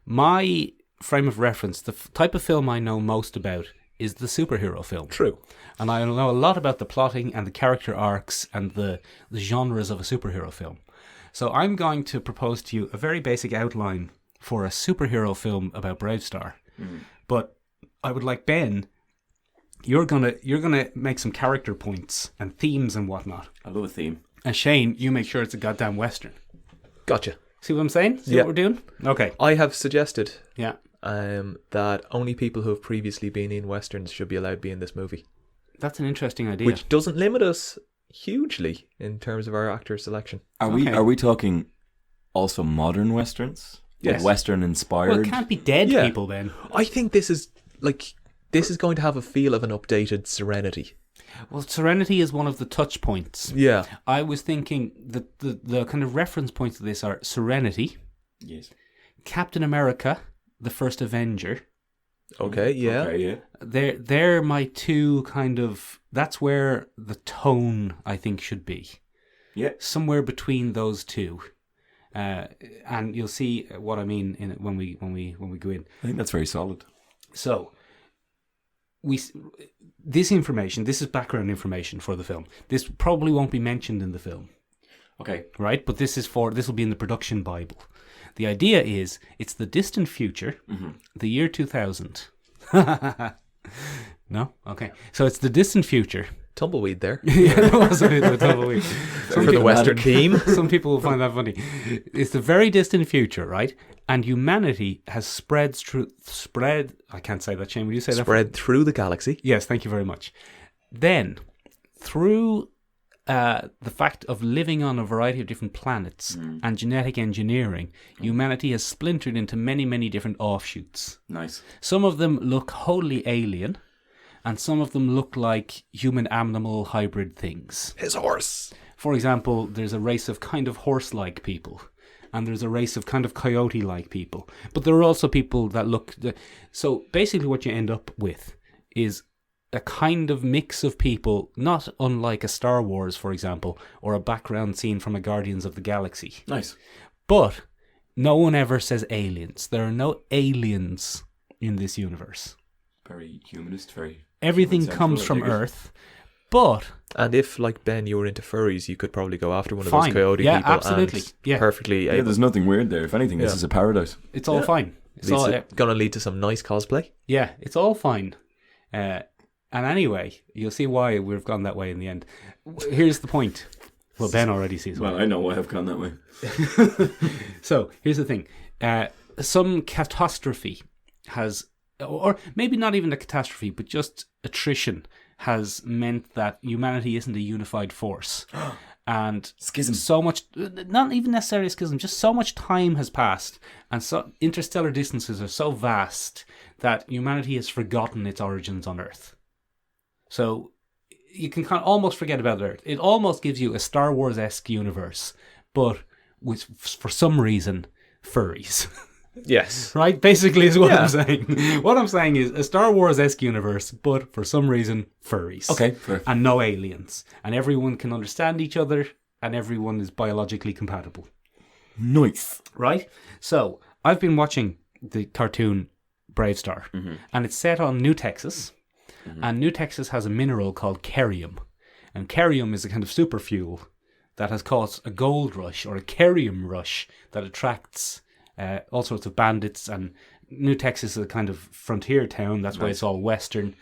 my frame of reference, the type of film I know most about is the superhero film. True. And I know a lot about the plotting and the character arcs and the genres of a superhero film. So I'm going to propose to you a very basic outline for a superhero film about Bravestarr. But I would like Ben, you're gonna make some character points and themes and whatnot. I love a theme. And Shane, you make sure it's a goddamn Western. Gotcha. See what I'm saying? See Yeah. what we're doing? Okay. I have suggested Yeah. that only people who have previously been in Westerns should be allowed to be in this movie. That's an interesting idea. Which doesn't limit us hugely in terms of our actor selection. Are we talking also modern Westerns? Yes. Western inspired? well, it can't be dead Yeah. people then. I think this is going to have a feel of an updated Serenity. Well, Serenity is one of the touch points. Yeah. I was thinking that the kind of reference points of this are Serenity, Yes. Captain America, the First Avenger. Okay, yeah. Okay, yeah. They're my two kind of... That's where the tone, I think, should be. Yeah. Somewhere between those two. And you'll see what I mean in it when we go in. I think that's very solid. So, this is background information for the film. This probably won't be mentioned in the film, Okay. right? But this will be in the production Bible. The idea is it's the distant future, the year 2000. No? Okay. So it's the distant future. Tumbleweed there. Yeah, it was a bit of a tumbleweed. For the Western theme. Some people will find that funny. It's the very distant future, right? And humanity has spread. I can't say that, Shane. Will you say that? Spread through the galaxy. Yes, thank you very much. Then, through the fact of living on a variety of different planets and genetic engineering, humanity has splintered into many, many different offshoots. Nice. Some of them look wholly alien, and some of them look like human-animal hybrid things. His horse. For example, there's a race of kind of horse-like people, and there's a race of kind of coyote-like people. But there are also people that look... So basically what you end up with is a kind of mix of people, not unlike a Star Wars, for example, or a background scene from a Guardians of the Galaxy. Nice. But no one ever says aliens. There are no aliens in this universe. Very humanist, very... Everything human-central, comes I from dig it. Earth, but... And if, like Ben, you were into furries, you could probably go after one of Fine. those coyote Yeah, people. absolutely. And Yeah. perfectly Yeah, able. there's nothing weird there. If anything, this Yeah. is a paradise. It's all fine. It's all, Gonna lead to some nice cosplay. yeah, it's all fine. And anyway, you'll see why we've gone that way in the end. Here's the point. Well, Ben already sees why. Well, I know why I've gone that way. So, here's the thing. Some catastrophe has, or maybe not even a catastrophe, but just attrition has meant that humanity isn't a unified force. And Schism. so much, not even necessarily a schism, just so much time has passed, and so interstellar distances are so vast that humanity has forgotten its origins on Earth. So you can kind of almost forget about Earth. It almost gives you a Star Wars-esque universe, but with, for some reason, furries. Yes. Right? Basically is what Yeah. I'm saying. What I'm saying is a Star Wars-esque universe, but for some reason, furries. Okay, fair. And no aliens. And everyone can understand each other, and everyone is biologically compatible. Nice. Right? So, I've been watching the cartoon Bravestarr, and it's set on New Texas, and New Texas has a mineral called cerium. And cerium is a kind of super fuel that has caused a gold rush, or a cerium rush, that attracts... all sorts of bandits, and New Texas is a kind of frontier town. That's why it's all Western.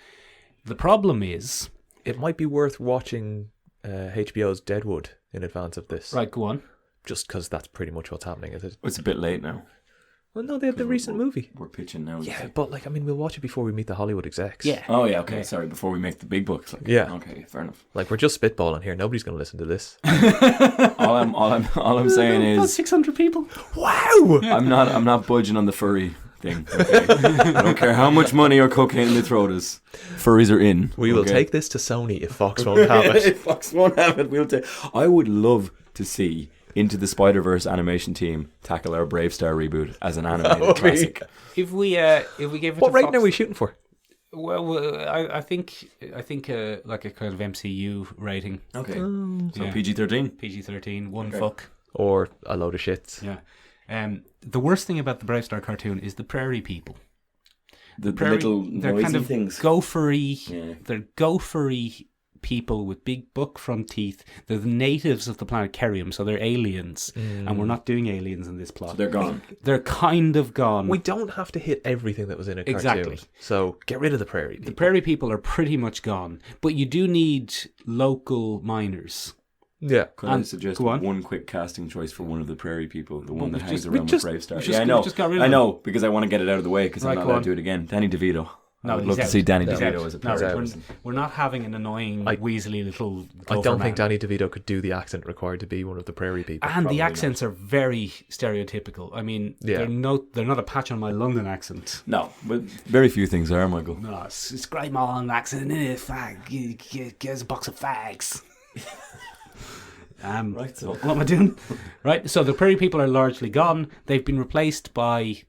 The problem is, it might be worth watching HBO's Deadwood in advance of this. Right, go on. Just because that's pretty much what's happening, is it? It's a bit late now. Well, no, they had the recent movie. We're pitching now. Yeah, but like, I mean, we'll watch it before we meet the Hollywood execs. Yeah. Oh yeah, okay. Sorry, before we make the big bucks. Like, Yeah. Okay, fair enough. Like, we're just spitballing here. Nobody's going to listen to this. all I'm saying About is 600 people. Wow! I'm not budging on the furry thing. Okay? I don't care how much money or cocaine they throw at us. Furries are in. We will okay? take this to Sony if Fox won't have it. If Fox won't have it, we'll take. I would love to see Into the Spider-Verse animation team tackle our Bravestarr reboot as an animated classic. If we gave it What to rating Fox, are we shooting for? Well, I think like a kind of MCU rating. Okay, so Yeah. PG-13. PG-13, one Okay. fuck. Or a load of shits? Yeah. The worst thing about the Bravestarr cartoon is the prairie people. The Prairie, little they're noisy kind of things. gophery. Yeah. They're gophery people with big buck front teeth. They're the natives of the planet Kerium, so they're aliens, and we're not doing aliens in this plot. So they're gone. They're kind of gone. We don't have to hit everything that was in a cartoon. Exactly. So get rid of the prairie people. The prairie people are pretty much gone, but you do need local miners. Yeah. Could I And- suggest go on. one quick casting choice for one of the prairie people, the one that we've hangs just- around we've just- with Bravestarr? we've Yeah, I just- know. we've just got rid of I him. know, because I want to get it out of the way, because Right, I'm not go allowed on. to do it again. Danny DeVito. I would he's love to out. see Danny He's DeVito out. as a No, prairie we're, person. we're not having an annoying, weaselly little. I gopher don't man. think Danny DeVito could do the accent required to be one of the prairie people. And Probably the accents are very stereotypical. I mean, Yeah. they're not a patch on my London accent. No, but very few things are, Michael. No, it's great London accent, isn't it? Fag, get us a box of fags. Right, so. What am I doing? Right, so the prairie people are largely gone. They've been replaced by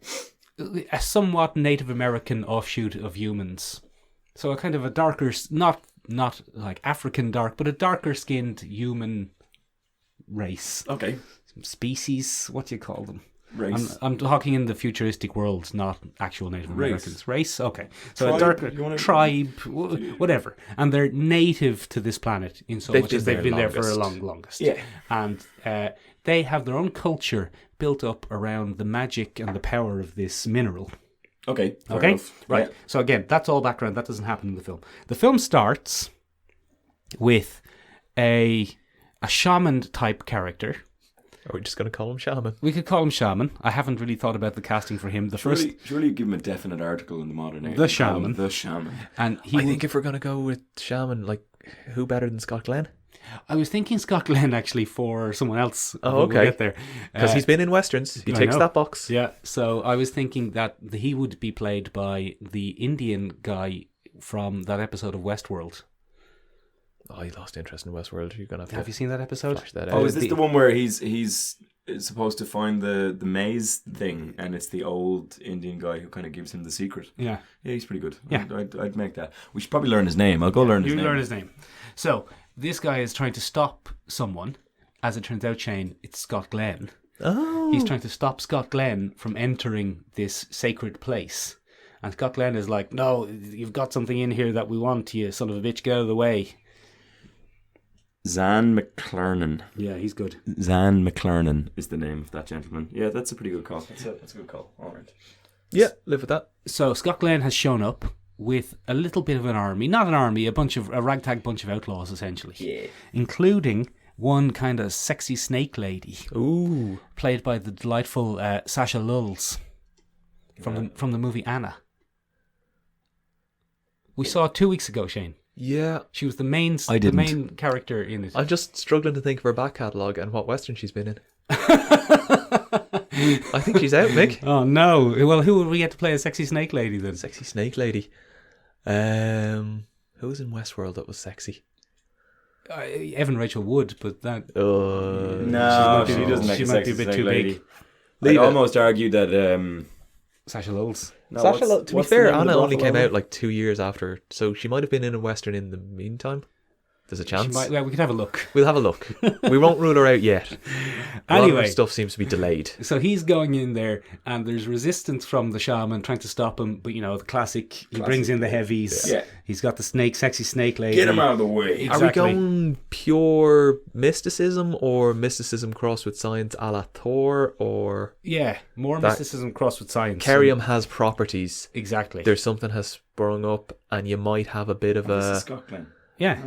a somewhat Native American offshoot of humans. So a kind of a darker, not like African dark, but a darker skinned human race. Okay. Species, what do you call them? Race. I'm talking in the futuristic world, not actual Native Race. Americans. Race, okay. So Tribe, a darker you wanna- tribe, whatever. And they're native to this planet in so They've much been as they've there been there for a longest. longest. Yeah. And they have their own culture built up around the magic and the power of this mineral. Okay. fair Okay? enough. Right. Yeah. So again, that's all background. That doesn't happen in the film. The film starts with a shaman type character. Are we just going to call him Shaman? We could call him Shaman. I haven't really thought about the casting for him. The first, Surely you give him a definite article in the modern age. The Call him shaman. The shaman. and he I would- think if we're going to go with Shaman, like, who better than Scott Glenn? I was thinking Scott Glenn actually for someone else. Oh, We'll okay. get there. Because he's been in Westerns. He I takes know. that box. Yeah, so I was thinking that he would be played by the Indian guy from that episode of Westworld. Oh, he lost interest in Westworld. You're going to Have you seen that episode? flash that out. Oh, is this the one where he's supposed to find the maze thing, and it's the old Indian guy who kind of gives him the secret? Yeah. Yeah, he's pretty good. Yeah. I'd make that. We should probably learn his name. I'll go learn his You name. learn his name. So this guy is trying to stop someone. As it turns out, Shane, it's Scott Glenn. Oh. He's trying to stop Scott Glenn from entering this sacred place. And Scott Glenn is like, no, you've got something in here that we want, you son of a bitch, get out of the way. Zan McClernon. Yeah, he's good. Zan McClernon is the name of that gentleman. Yeah, that's a pretty good call. That's a good call. All right. Yeah, live with that. So Scott Glenn has shown up with a little bit of an army. Not an army, a ragtag bunch of outlaws, essentially. Yeah. Including one kind of sexy snake lady, Ooh. played by the delightful Sasha Lulz from the movie Anna. We saw it 2 weeks ago, Shane. Yeah. She was the main I didn't. character in it. I'm just struggling to think of her back catalogue and what Western she's been in. I think she's out, Mick. Oh no! Well, who would we get to play a sexy snake lady then? Sexy snake lady. Who was in Westworld that was sexy? Evan Rachel Wood, but that No, she she might doesn't be- make she a might be sexy a bit snake too lady. big. I'd Leave it. almost argue that. Sasha Lulz. No, Sasha, what's- to be what's the fair, name of Anna the only Buffalo came out one? like 2 years after, so she might have been in a Western in the meantime. There's a chance. Well, we could have a look. We'll have a look. We won't rule her out yet. A lot of her Anyway, stuff seems to be delayed. so he's going in there, and there's resistance from the shaman trying to stop him. But the classic, he brings in the heavies. Yeah. He's got the sexy snake lady. Get him out of the way. Exactly. Are we going pure mysticism or mysticism crossed with science a la Thor, or Yeah, more That- mysticism crossed with science. Carium has properties? Exactly. There's something has sprung up, and you might have a bit of This is a Scott Glenn. Yeah.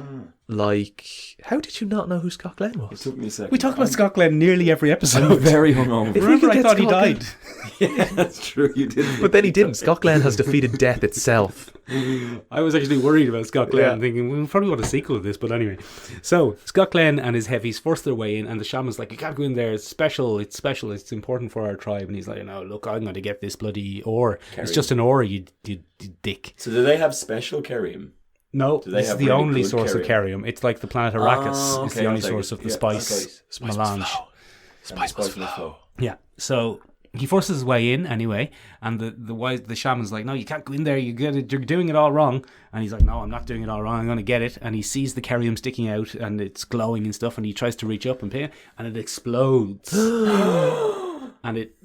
Like, how did you not know who Scott Glenn It was? took me a second. We talk about Scott Glenn nearly every I'm episode. very hungover. If we Remember, could I get thought he Scott Glenn- died. Yeah, that's true. You didn't. But then he didn't. Scott Glenn has defeated death itself. I was actually worried about Scott Glenn, Yeah. thinking we probably want a sequel of this, but anyway. So Scott Glenn and his heavies force their way in, and the shaman's like, "You can't go in there. It's special. It's special. It's important for our tribe." And he's like, "No, look, I'm going to get this bloody ore. It's just an ore, you dick." So do they have special Carium? No, Do they this is have the really only good source of carium? carium. It's like the planet Arrakis. Oh, It's okay, the I'll only take source it. of the Yeah, spice melange. Spice must flow. Yeah, so he forces his way in anyway, and the shaman's like, "No, you can't go in there. You're doing it all wrong." And he's like, "No, I'm not doing it all wrong. I'm going to get it." And he sees the carium sticking out, and it's glowing and stuff. And he tries to reach up and pay, and it explodes, and it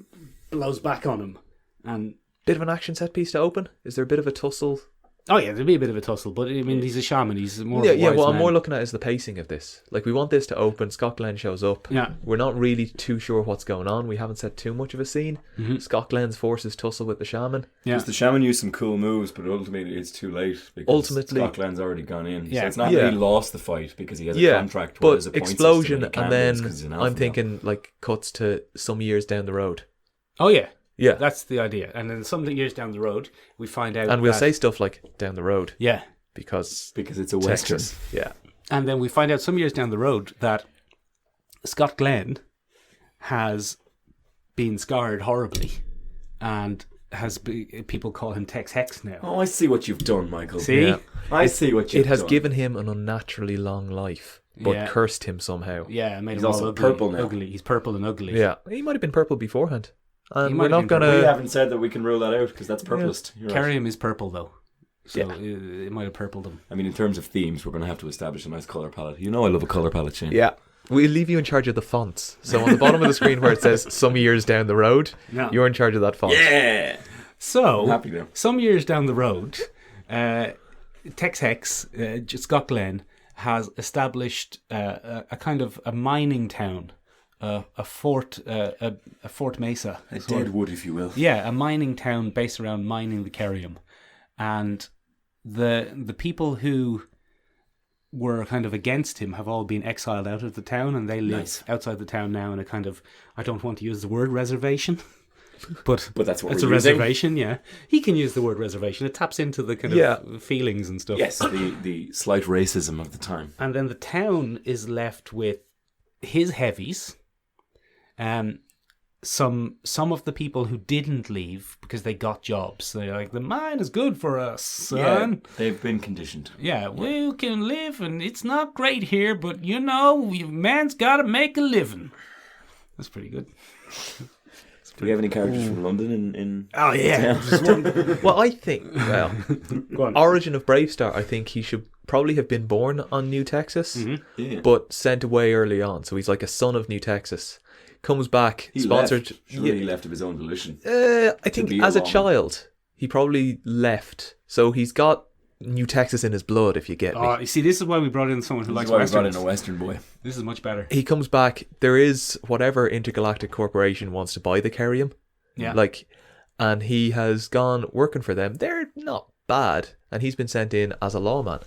blows back on him. And Bit of an action set piece to open. Is there a bit of a tussle? oh yeah, there'll be a bit of a tussle, but I mean, he's a shaman. He's more. Yeah, of a yeah. wise What I'm man. more looking at is the pacing of this. Like, we want this to open. Scott Glenn shows up. Yeah. We're not really too sure what's going on. We haven't set too much of a scene. Scott Glenn's forces tussle with the shaman. Yeah. Because the shaman used some cool moves, but ultimately it's too late. Because Ultimately- Scott Glenn's already gone in. Yeah. So it's not Yeah. that he lost the fight because he has a Yeah, contract where there's but a point explosion, system and he can't lose 'cause then he's an I'm alpha male. thinking like cuts to some years down the road. Oh yeah. Yeah, That's the idea. And then some years down the road, we find out and we'll that- say stuff like down the road yeah. because Because it's a western. Texas. Yeah, And then we find out some years down the road that Scott Glenn has been scarred horribly, and people call him Tex Hex now. Oh, I see what you've done, Michael. See? Yeah. I see what you've it has done. given him an unnaturally long life, but Yeah. cursed him somehow. Yeah, it made He's him all also ugly, purple now. Ugly. He's purple and ugly. Yeah, he might have been purple beforehand, He and might we're have not been gonna. We haven't said that we can rule that out because that's purplist. You're right. Carium is purple though, so Yeah. it might have purpled him. I mean, in terms of themes, we're going to have to establish a nice colour palette. You know I love a colour palette, Shane. Yeah, we leave you in charge of the fonts. So on the bottom of the screen where it says "some years down the road," Yeah. you're in charge of that font. Yeah! So I'm happy now. some years down the road, Tex Hex, Scott Glenn, has established a kind of a mining town, a Fort Mesa. A dead wood, if you will. Yeah, a mining town based around mining the carium, and the people who were kind of against him have all been exiled out of the town, and they live Nice. outside the town now in a kind of, I don't want to use the word reservation, but But that's what it's a we're using. reservation. Yeah, he can use the word reservation. It taps into the kind Yeah. of feelings and stuff. Yes, the slight racism of the time. And then the town is left with his heavies, some of the people who didn't leave because they got jobs. They're like, the mine is good for us, son. Yeah, they've been conditioned. Yeah, we can live, and it's not great here, but you know, man's got to make a living. That's pretty good. Do we have any characters from London in Oh yeah. Well, I think, well, Go on. origin of Bravestarr, I think he should probably have been born on New Texas, Yeah. but sent away early on. So he's like a son of New Texas. Comes back, He sponsored. left. Surely he left of his own volition. I think be as a alone. child, he probably left. So he's got New Texas in his blood, if you get me. Oh, you see, this is why we brought in someone who This likes is why we brought westerns. in a Western boy. This is much better. He comes back. There is whatever intergalactic corporation wants to buy the carium. Yeah. Like, and he has gone working for them. They're not bad. And he's been sent in as a lawman.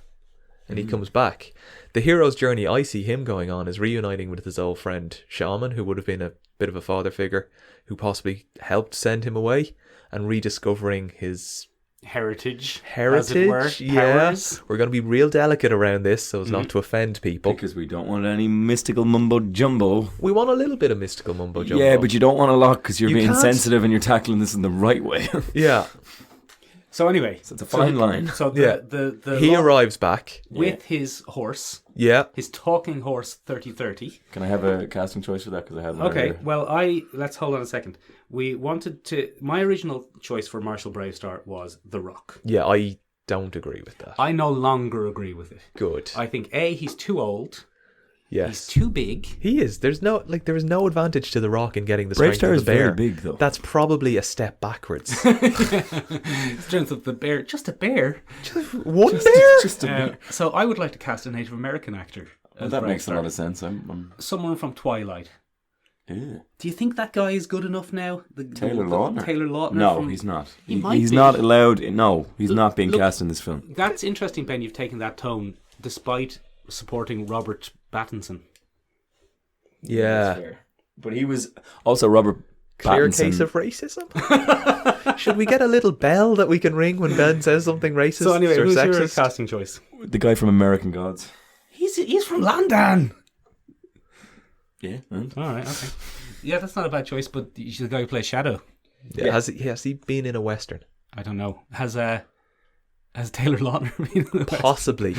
And he comes back. The hero's journey I see him going on is reuniting with his old friend Shaman, who would have been a bit of a father figure, who possibly helped send him away, and rediscovering his Heritage. heritage. As it were. Yeah. Powers. We're going to be real delicate around this so as not to offend people. Because we don't want any mystical mumbo jumbo. We want a little bit of mystical mumbo jumbo. Yeah, but you don't want a lot because you're You being can't. sensitive and you're tackling this in the right way. Yeah. So anyway, So it's a fine line. So Yeah. the He law- arrives back. with his horse, Yeah. his talking horse 3030. Can I have a casting choice for that? Because I have that Okay, earlier. well, let's hold on a second. We wanted to. My original choice for Marshall Bravestarr was The Rock. Yeah, I don't agree with that. I no longer agree with it. Good. I think he's too old. He's Yes. too big. He is. There is no advantage to the Rock in getting the strength Bravestarr of is the bear. very big, though. That's probably a step backwards. Strength of the bear, just a bear. One bear? Just a So I would like to cast a Native American actor. well, as that makes a Bravestarr. lot of sense. I'm Someone from Twilight. yeah. Do you think that guy is good enough now? Taylor Lautner? Taylor Lautner. No, from- he's not. He might He's be. not allowed. No, he's not being look- cast in this film. That's interesting, Ben. You've taken that tone despite supporting Robert Pattinson. Yeah. That's fair. But he was also Robert Clear Pattinson. case of racism? Should we get a little bell that we can ring when Ben says something racist So anyway, or who's your sexist? casting choice? The guy from American Gods. He's from London. Yeah. All right, okay. Yeah, that's not a bad choice, but he's the guy who plays Shadow. Yeah. Has he been in a Western? I don't know. Has Taylor Lautner been in the West? Possibly.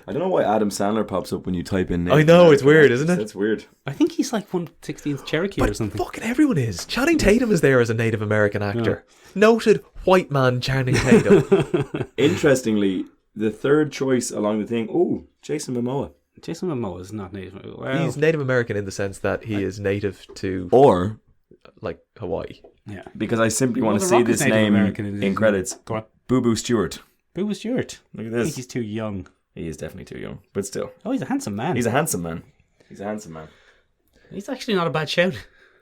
I don't know why Adam Sandler pops up when you type in. I know, it's weird, isn't it? That's weird. I think he's like 1/16th Cherokee or But something. fucking everyone is. Channing Tatum is there as a Native American actor. Noted white man Channing Tatum. Interestingly, the third choice along the thing. Oh, Jason Momoa. Jason Momoa is not Native. Well, He's Native American in the sense that he is native to, Or like, Hawaii. yeah. because I simply want to The see Rock is this Native name American in credits. Go on. Boo Boo Stewart. Boo Boo Stewart. Look at I think this. he's too young. He is definitely too young, but still, Oh, he's a handsome man. he's a handsome man. He's a handsome man. He's actually not a bad shout.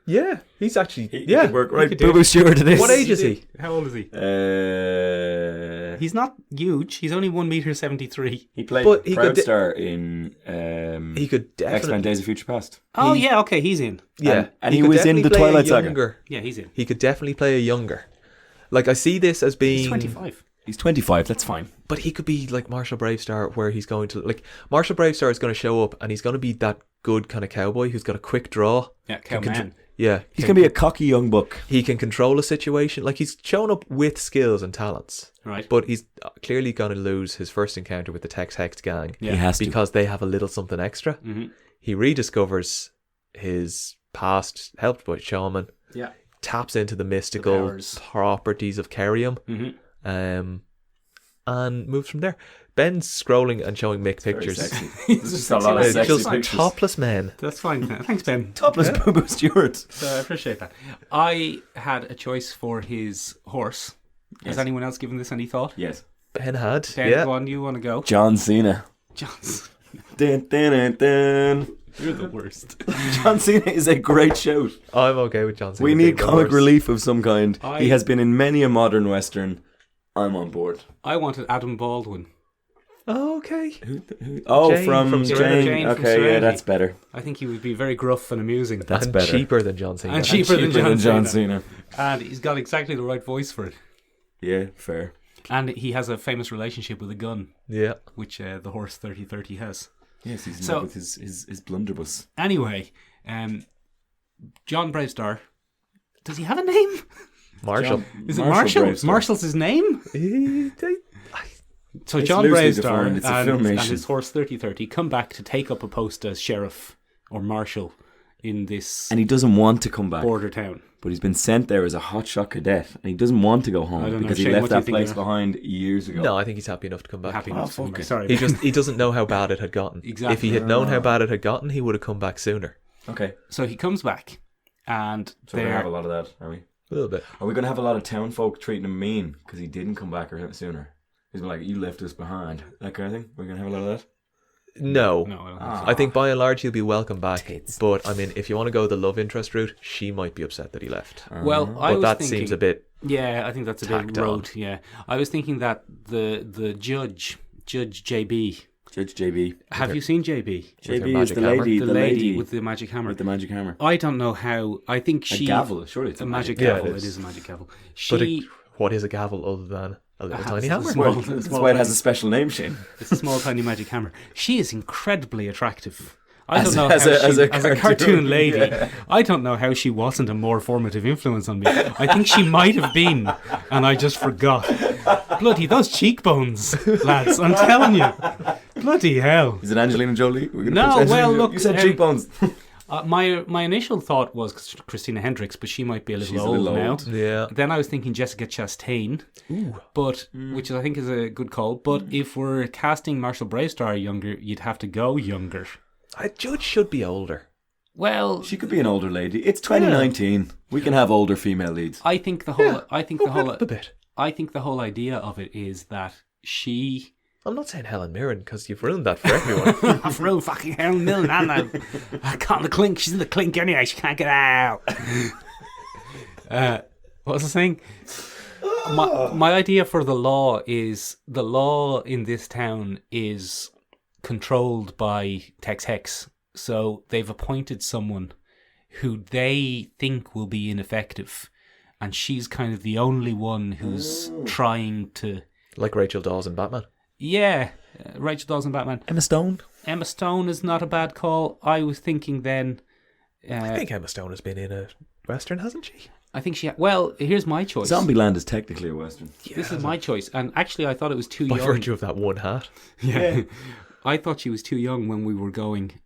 Yeah, he's actually... He yeah. could work right. could do Boo Boo it. Stewart it is. What age is he? How old is he? He He's not huge. He's only 1 meter 73. played But he could Bravestarr in He could X-Men definitely... Days of Future Past. Oh yeah, okay, he's in. Yeah. And he could was in definitely the play a Twilight Saga. younger- Yeah, he's in. He could definitely play a younger. Like, I see this as being... He's 25. He's 25. That's fine. But he could be like Marshall Bravestarr, where he's going to... Like, Marshall Bravestarr is going to show up, and he's going to be that good kind of cowboy who's got a quick draw. Yeah, cowman. Yeah. He's gonna be a cocky young buck. He can control a situation. Like, he's shown up with skills and talents. Right. But he's clearly going to lose his first encounter with the Tex Hex gang. Yeah. He has to. Because they have a little something extra. Mm-hmm. He rediscovers his past, helped by shaman, Yeah. taps into the mystical powers. properties of Kerium, Mm-hmm. and moves from there. Ben's scrolling and showing Mick pictures. There's just a lot of It's sexy just pictures. topless men. That's fine. Thanks, Ben. Topless Boo Boo Stewart. So I appreciate that. I had a choice for his horse. Has Yes. anyone else given this any thought? Yes. Ben had, Ben, yeah. go on, you want to go? John Cena. Johnson. Dun, dun, dun, dun. You're the worst. John Cena is a great shout. I'm okay with Johnson. We need comic relief of some kind. I- He has been in many a modern western. I'm on board. I wanted Adam Baldwin. Oh, okay. Oh, Jane from from Jane. Serenity. Jane from Okay, yeah, Serenity. that's better. I think he would be very gruff and amusing. That's and better. cheaper than John Cena. And cheaper than John John Cena. Cena. And he's got exactly the right voice for it. Yeah, fair. And he has a famous relationship with a gun, Yeah. which the horse 3030 has. Yes, he's in So- love with his blunderbuss. Anyway, John Bravestarr. Does he have a name? Marshall. Is it Marshall Marshall? Bravestarr. Marshall's his name? So It's John loosely Bravestarr defined, it's a and Filmation. his horse 3030 come back to take up a post as sheriff or marshal in this And he doesn't want to come back. border town. But he's been sent there as a hotshot cadet. And he doesn't want to go I home don't know, because he Shane, left what do you that think place of- behind years ago. No, I think he's happy enough to come back. Happy Oh, enough to come fuck back. it. Sorry. He doesn't know how bad it had gotten. Exactly. If he had known how bad it had gotten, he would have come back sooner. Okay. So he comes back and So we're going to have a they're lot of that, are we? A little bit. Are we going to have a lot of town folk treating him mean because he didn't come back sooner? He's been like, you left us behind. That kind of thing? We're going to have a lot of that? No. no, I don't think Ah. I think by and large he'll be welcome back. But I mean, if you want to go the love interest route, she might be upset that he left. so. Well, I But was that thinking, seems a bit. Yeah, I think that's a bit tacked on. road. Yeah, I was thinking that the Judge JB. Judge JB. Have you seen JB? her JB is magic the hammer? lady. The lady with the magic hammer. with the magic hammer. I don't know how. I think A she gavel. Surely it's a magic Yeah, gavel. it is. It is a magic gavel. But She. what is a gavel other than a little tiny it's a hammer? small- Well, that's small why it has thing. a special name, Shane. It's a small, tiny magic hammer. She is incredibly attractive. I As- don't know as how a- she, as a as a cartoon, cartoon lady. yeah. I don't know how she wasn't a more formative influence on me. I think she might have been, and I just forgot. Bloody those cheekbones, lads! I'm telling you, bloody hell. Is it Angelina Jolie? We're gonna No, put Angelina well, Jolie- look, You said cheekbones. My initial thought was Christina Hendricks, but she might be a little She's a old little now. old. Yeah. Then I was thinking Jessica Chastain, but which I think is a good call. But if we're casting Marshall Bravestarr younger, you'd have to go younger. A judge should be older. Well, She could be an older lady. It's 2019. We can have older female leads. I think the whole, I think the whole, A bit. I think the whole idea of it is that she. I'm not saying Helen Mirren because you've ruined that for everyone. I've ruined fucking Helen Mirren, and I caught in the clink. She's in the clink anyway. She can't get out. What was I saying? My idea for the law in this town is controlled by Tex Hex. So they've appointed someone who they think will be ineffective. And she's kind of the only one who's trying to... Like Rachel Dawes in Batman. Yeah, Rachel Dawes in Batman. Emma Stone. Emma Stone is not a bad call. I was thinking then... I think Emma Stone has been in a Western, hasn't she? I think she... Well, here's my choice. Zombieland is technically a Western. This is my choice. And actually, I thought it was too By young. virtue of that one hat. Yeah. I thought she was too young when we were going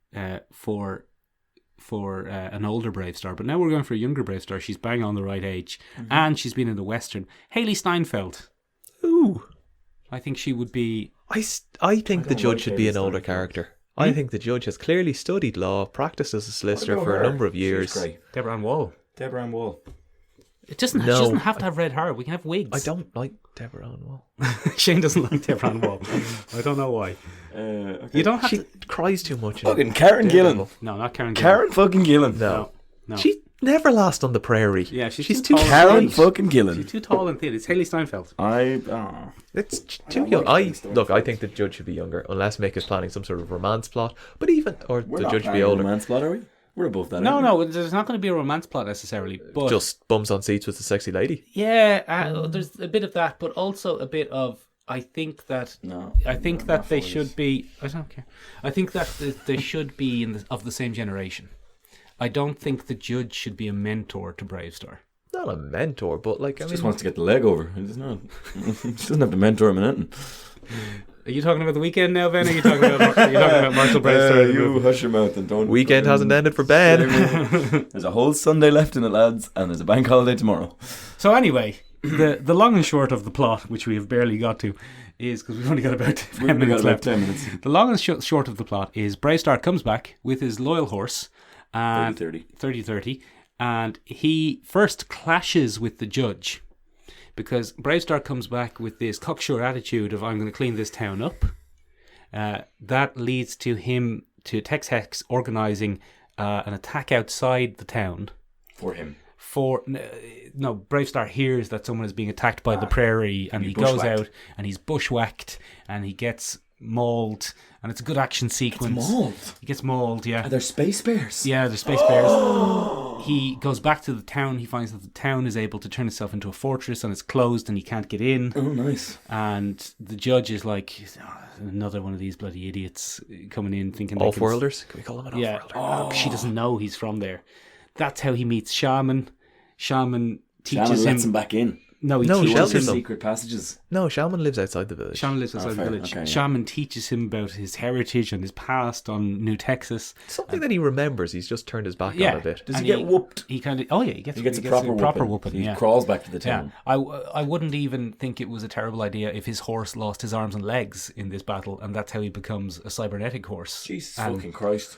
for an older Bravestarr, but now we're going for a younger Bravestarr. She's bang on the right age, and she's been in the Western. Haley Steinfeld. Ooh. I think she would be... I think the don't judge like should be an Haley older Steinfeld. character. I think the judge has clearly studied law, practiced as a solicitor for a number of years. She's great. Deborah Ann Wall. Deborah Ann Wall. It doesn't. She No. doesn't have to have red hair. We can have wigs. I don't like Deborah Ann Wall. Shane doesn't like Deborah Ann Wall. I don't know why. Okay. You don't have She to... cries too much. in Fucking Karen Gillan. Daredevil. No, not Karen Gillan. Karen fucking Gillan. No. No. She never last on the prairie. Yeah, she's too too tall. Karen slight. fucking She's Gillan. too tall and thin. It's Haley Steinfeld. It's too don't young. like Steinfeld. Look, I think the judge should be younger, unless Mick is planning some sort of romance plot. But even, or the judge should be older. Romance plot, are we? We're above that. No, aren't we? no, there's not going to be a romance plot necessarily. But Just bums on seats with the sexy lady. yeah, there's a bit of that, but also a bit of... I think that No. that they should be... I don't care. I think that they should be of the same generation. I don't think the judge should be a mentor to Bravestarr. Not a mentor, but like, I Just mean, wants to get the leg over. He does not. He doesn't have to mentor him in anything. Are you talking about the weekend now, Ben? Or are you talking about Marshall Bravestarr? You hush your mouth and don't. weekend hasn't ended for Ben. There's a whole Sunday left in it, lads, and there's a bank holiday tomorrow. So anyway, the long and short of the plot, which we have barely got to, is because we've only got about 10 minutes left. 10 minutes. The long and short of the plot is Bravestarr comes back with his loyal horse, and 30-30, and he first clashes with the judge because Bravestarr comes back with this cocksure attitude of I'm going to clean this town up. That leads to Tex Hex organising an attack outside the town. For him. Bravestarr hears that someone is being attacked by the prairie, and he goes out and he's bushwhacked and he gets mauled, and it's a good action sequence. He gets mauled, yeah. Are there space bears? Yeah, there's space bears. He goes back to the town. He finds that the town is able to turn itself into a fortress, and it's closed, and he can't get in. Oh, nice. And the judge is like, another one of these bloody idiots coming in thinking Off-worlders? Can we call him an yeah. off-worlder? She doesn't know he's from there. That's how he meets Shaman. Shaman teaches Shaman him. lets him back in. No, he No, teaches shelters him. him. Secret passages. No, Shaman lives outside the village. Shaman lives outside the fair. village. Okay, yeah. Shaman teaches him about his heritage and his past on New Texas. Something that he remembers, he's just turned his back Yeah. on a bit. Does And he get whooped? He kind of. Oh yeah, he gets He gets a proper whooping. He yeah. crawls back to the Yeah, town. I wouldn't even think it was a terrible idea if his horse lost his arms and legs in this battle, and that's how he becomes a cybernetic horse. Jesus And fucking Christ.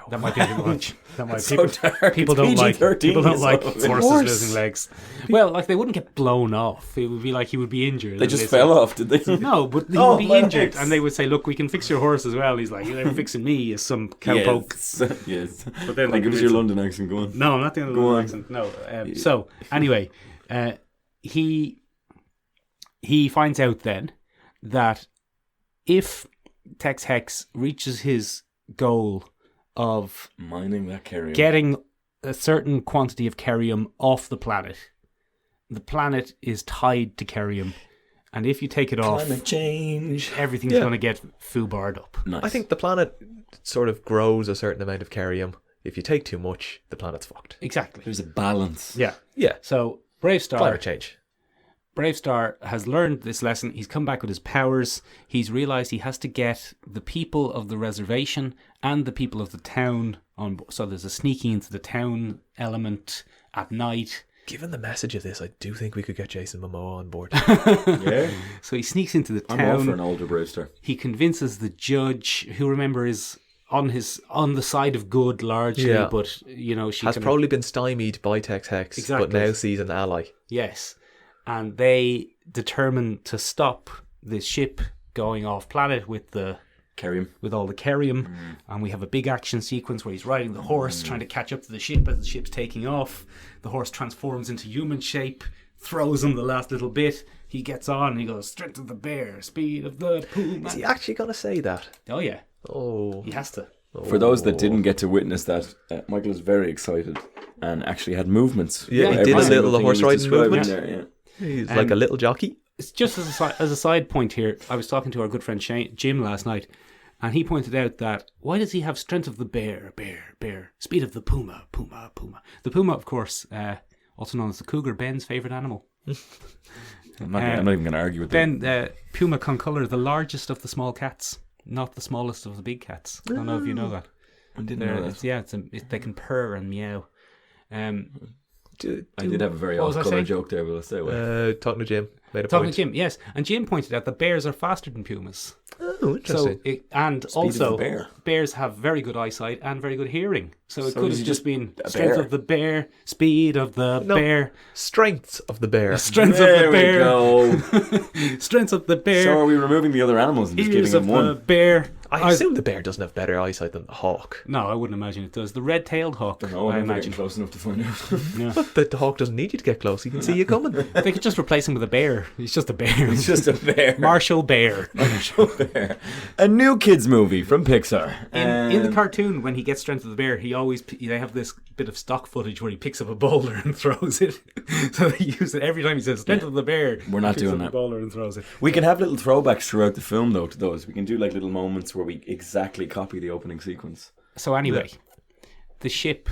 that might be too much. That might So dark. people don't It's like PG-13 people don't as like well. horses Horse. losing legs. Well, like they wouldn't get blown off. It would be like he would be injured. They and just they'd fell say, off, did they? No, but he Oh, would be my injured, legs. and they would say, "Look, we can fix your horse as well." He's like, "You're fixing me as some cowpoke." Yes. But then Like, they give us convince your him- London accent, go on. No, not the end of the Go on. accent. No. So anyway, he finds out then that if Tex Hex reaches his goal of Mining that carrier. getting a certain quantity of cerium off the planet is tied to cerium, and if you take it off, Climate change. everything's Yeah. going to get foobarred up. Nice. I think the planet sort of grows a certain amount of cerium. If you take too much, the planet's fucked. Exactly. there's a balance. Yeah. Yeah, So Bravestarr climate change. Bravestarr has learned this lesson. He's come back with his powers. He's realised he has to get the people of the reservation and the people of the town on board. So there's a sneaking into the town element at night. Given the message of this, I do think we could get Jason Momoa on board. Yeah. So he sneaks into the I'm all for town. an older Bravestarr. He convinces the judge, who remember is on the side of good largely, Yeah. but you know she Has kind of- probably been stymied by Tex Hex, Exactly. but now sees an ally. Yes. And they determine to stop this ship going off planet with all the cerium. And we have a big action sequence where he's riding the horse, trying to catch up to the ship as the ship's taking off. The horse transforms into human shape. throws him the last little bit. He gets on and he goes, strength of the bear, speed of the puma. Is he actually going to say that? Oh, yeah. Oh. He has to. For those that didn't get to witness that, Michael was very excited and actually had movements. Yeah, he Every did a single little thing he horse was riding describing movement. there, yeah. He's like a little jockey. It's just as a side point here, I was talking to our good friend Jim last night, and he pointed out that why does he have strength of the bear, speed of the puma? The puma, of course, also known as the cougar, Ben's favourite animal. I'm not even going to argue with that. Ben, puma concolor, the largest of the small cats, not the smallest of the big cats. I don't know if you know that. I didn't know that. They can purr and meow. I did have a very What was I off-colour saying? joke there, but I'll stay away. Talking to Jim. Made a Talking point. to Jim, yes. And Jim pointed out that bears are faster than pumas. Oh, interesting. And of also, the bear. bears have very good eyesight and very good hearing. So it So could is have he just been a strength bear? of the bear, speed of the No. bear, Strengths of the bear. strength There of the we bear, go. strength of the bear, So are we removing the other animals and just ears giving of him the one? bear. I assume the bear doesn't have better eyesight than the hawk. No, I wouldn't imagine it does. The red-tailed hawk, No, I I'm imagine. getting close enough to find out. Yeah. But the hawk doesn't need you to get close. He can see you coming. They could just replace him with a bear. He's just a bear. It's just a bear. Marshall Bear. Marshall Bear. A new kids movie from Pixar. In the cartoon, when he gets strength of the bear, they have this bit of stock footage where he picks up a boulder and throws it. So they use it every time he says strength of the bear. We're not he picks doing up that. a boulder and throws it. We can have little throwbacks throughout the film, though, to those. We can do like little moments where we exactly copy the opening sequence. So anyway, the ship.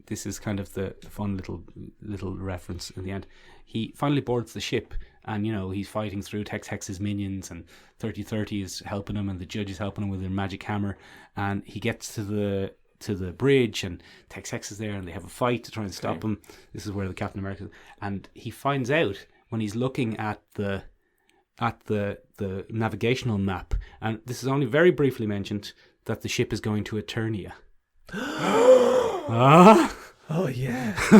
This is kind of the fun little reference in the end. He finally boards the ship, and he's fighting through Tex Hex's minions, and 3030 is helping him, and the judge is helping him with their magic hammer, and he gets to the bridge, and Tex Hex is there, and they have a fight to try and stop him. This is where the Captain America is, and he finds out when he's looking at the navigational map, and this is only very briefly mentioned, that the ship is going to Eternia. Oh, yeah. Do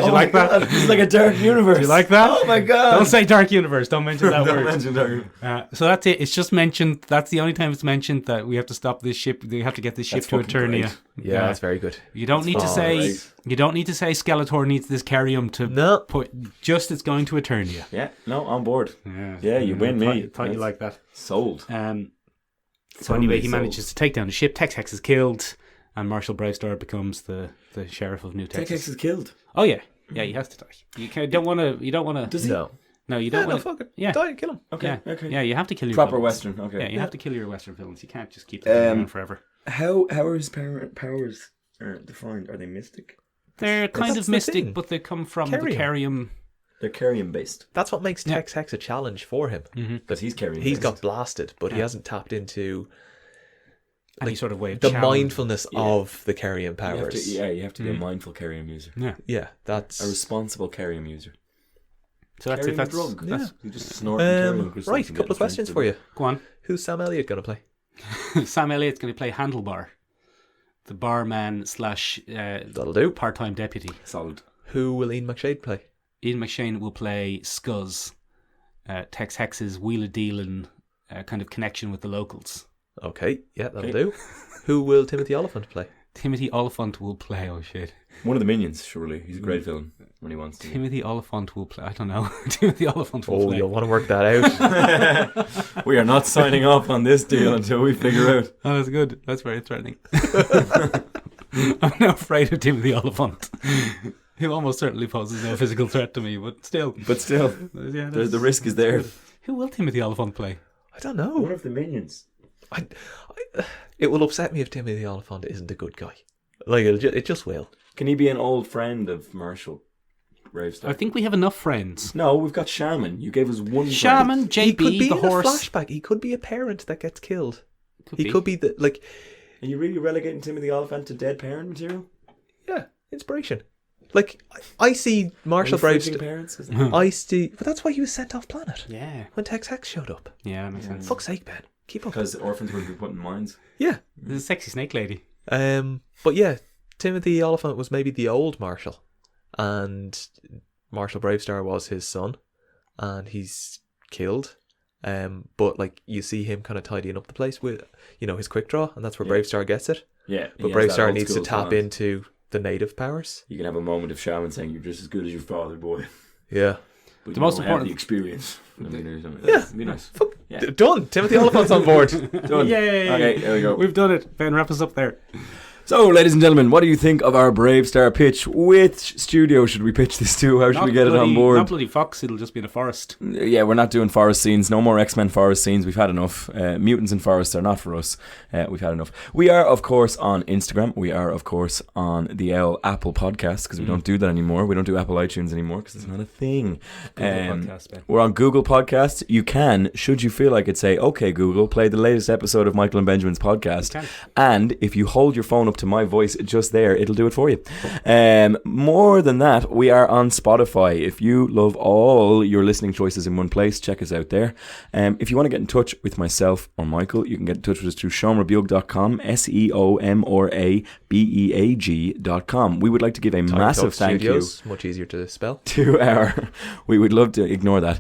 you like that? This is like a dark universe. Do you like that? Oh my god. Don't say dark universe. Don't mention that Don't word. mention dark. So that's it. It's just mentioned. That's the only time it's mentioned that we have to stop this ship. We have to get this ship That's to fucking Eternia. great. Yeah, that's very good. You don't need to say. right. You don't need to say Skeletor needs this Carium to No. put. Just it's going to Eternia. Yeah, no, on board. Yeah, Yeah, you win me. Thought you That's like that. Sold. So anyway, he sold. manages to take down the ship. Tex Hex is killed, and Marshall Bravestarr becomes the sheriff of New Texas. Tex is killed. Oh yeah, he has to die. You don't want to. You don't want to. Does he? No. No, you don't No, want to. fuck it. Yeah. Die, kill him. Okay, Yeah, okay. yeah, you have to kill your Proper villains. Western, okay. Yeah, you have to kill your Western villains. You can't just keep them around forever. How are his powers defined? Are they mystic? They're kind That's of the mystic, thing. but they come from Carium. the Carium. They're Carium based. That's what makes Tex Hex a challenge for him. Because he's Carium He's based. got blasted, but he hasn't tapped into Any sort of way of the challenge. mindfulness of the Carium You have powers. you have to be a mindful Carium user. Yeah. Yeah, that's A responsible Carium user. So that's it. Carium That's drug. that's You just snort Carium crystals right. A and couple get of questions strength for to you. Go on. Who's Sam Elliott going to play? Sam Elliott's going to play Handlebar, the barman slash That'll do. part-time deputy. it. Solid. Who will Ian McShane play? Ian McShane will play Scuzz, Tex Hex's wheeler-dealing kind of connection with the locals. Okay, yeah, that'll do. Who will Timothy Oliphant play? Timothy Oliphant will play. Oh shit. One of the minions, surely. He's a great villain when he wants to. Timothy Oliphant will play. I don't know. Timothy Oliphant will Oh, play. you'll want to work that out. We are not signing off on this deal until we figure out. Oh, that's good. That's very threatening. I'm not afraid of Timothy Oliphant. He almost certainly poses no physical threat to me, but still. But still, Yeah, the risk is there. Who will Timothy Oliphant play? I don't know. of the minions? It will upset me if Timothy Oliphant isn't a good guy. Like, it just will. Can he be an old friend of Marshall Bravestarr? I think we have enough friends. No, we've got Shaman. You gave us one Shaman, He could JB, be the in horse. a flashback. He could be a parent that gets killed. Could He be. could be the, like, Are you really relegating Timothy Oliphant to dead parent material? yeah, inspiration. Like, I see Marshall Infringing Bravestarr. parents? I see, but that's why he was sent off planet Yeah. when Tex Hex showed up. Yeah, that makes sense. Fuck's sake, Ben. Keep up. Because orphans would be put in mines. Yeah. There's a sexy snake lady. But yeah, Timothy Oliphant was maybe the old Marshall, and Marshall Bravestarr was his son, and he's killed. But like you see him kind of tidying up the place with, his quick draw, and that's where Bravestarr gets it. Yeah. But Bravestarr needs to tap into the native powers. You can have a moment of Shaman saying, "You're just as good as your father, boy." Yeah. But The most have important- the experience. I mean, it'd be nice. Yeah. Done. Timothy Oliphant's on board. Done. Yay! Okay, there we go. We've done it. Ben, wrap us up there. So, ladies and gentlemen, what do you think of our Bravestarr pitch? Which studio should we pitch this to? How should we get it on board? Not bloody Fox, it'll just be in a forest. Yeah, we're not doing forest scenes. No more X-Men forest scenes. We've had enough. Mutants in forests are not for us. We've had enough. We are, of course, on Instagram. We are, of course, on the Apple Podcast, because we don't do that anymore. We don't do Apple iTunes anymore because it's not a thing. Podcast, Ben. We're on Google Podcasts. You can, should you feel like it, say, okay, Google, play the latest episode of Michael and Benjamin's podcast. You can. And if you hold your phone up to my voice just there, it'll do it for you. More than that, we are on Spotify. If you love all your listening choices in one place, check us out there. If you want to get in touch with myself or Michael, you can get in touch with us through seomrabeag.com, seomrabeag.com. We would like to give a massive thank you. Much easier to spell. We would love to ignore that.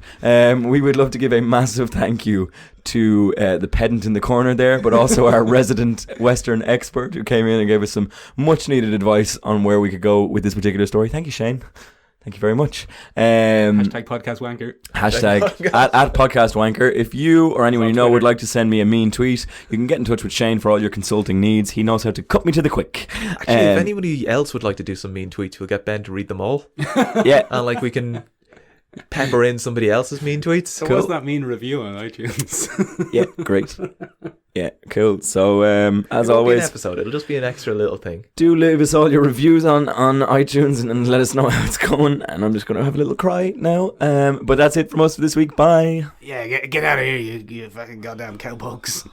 We would love to give a massive thank you to the pedant in the corner there, but also our resident Western expert who came in and gave us some much needed advice on where we could go with this particular story. Thank you, Shane. Thank you very much. Hashtag podcast wanker. Hashtag at podcast wanker. If you or anyone you know would like to send me a mean tweet, you can get in touch with Shane for all your consulting needs. He knows how to cut me to the quick. Actually, if anybody else would like to do some mean tweets, we'll get Ben to read them all. Yeah. And like we can pepper in somebody else's mean tweets. So Cool. what's that mean review on iTunes? Yeah, great. Yeah, cool. So, as It won't be an always, episode. It'll just be an extra little thing. do leave us all your reviews on iTunes and let us know how it's going. And I'm just going to have a little cry now. But that's it from us for this week. Bye. Yeah, get out of here, you fucking goddamn cowpokes.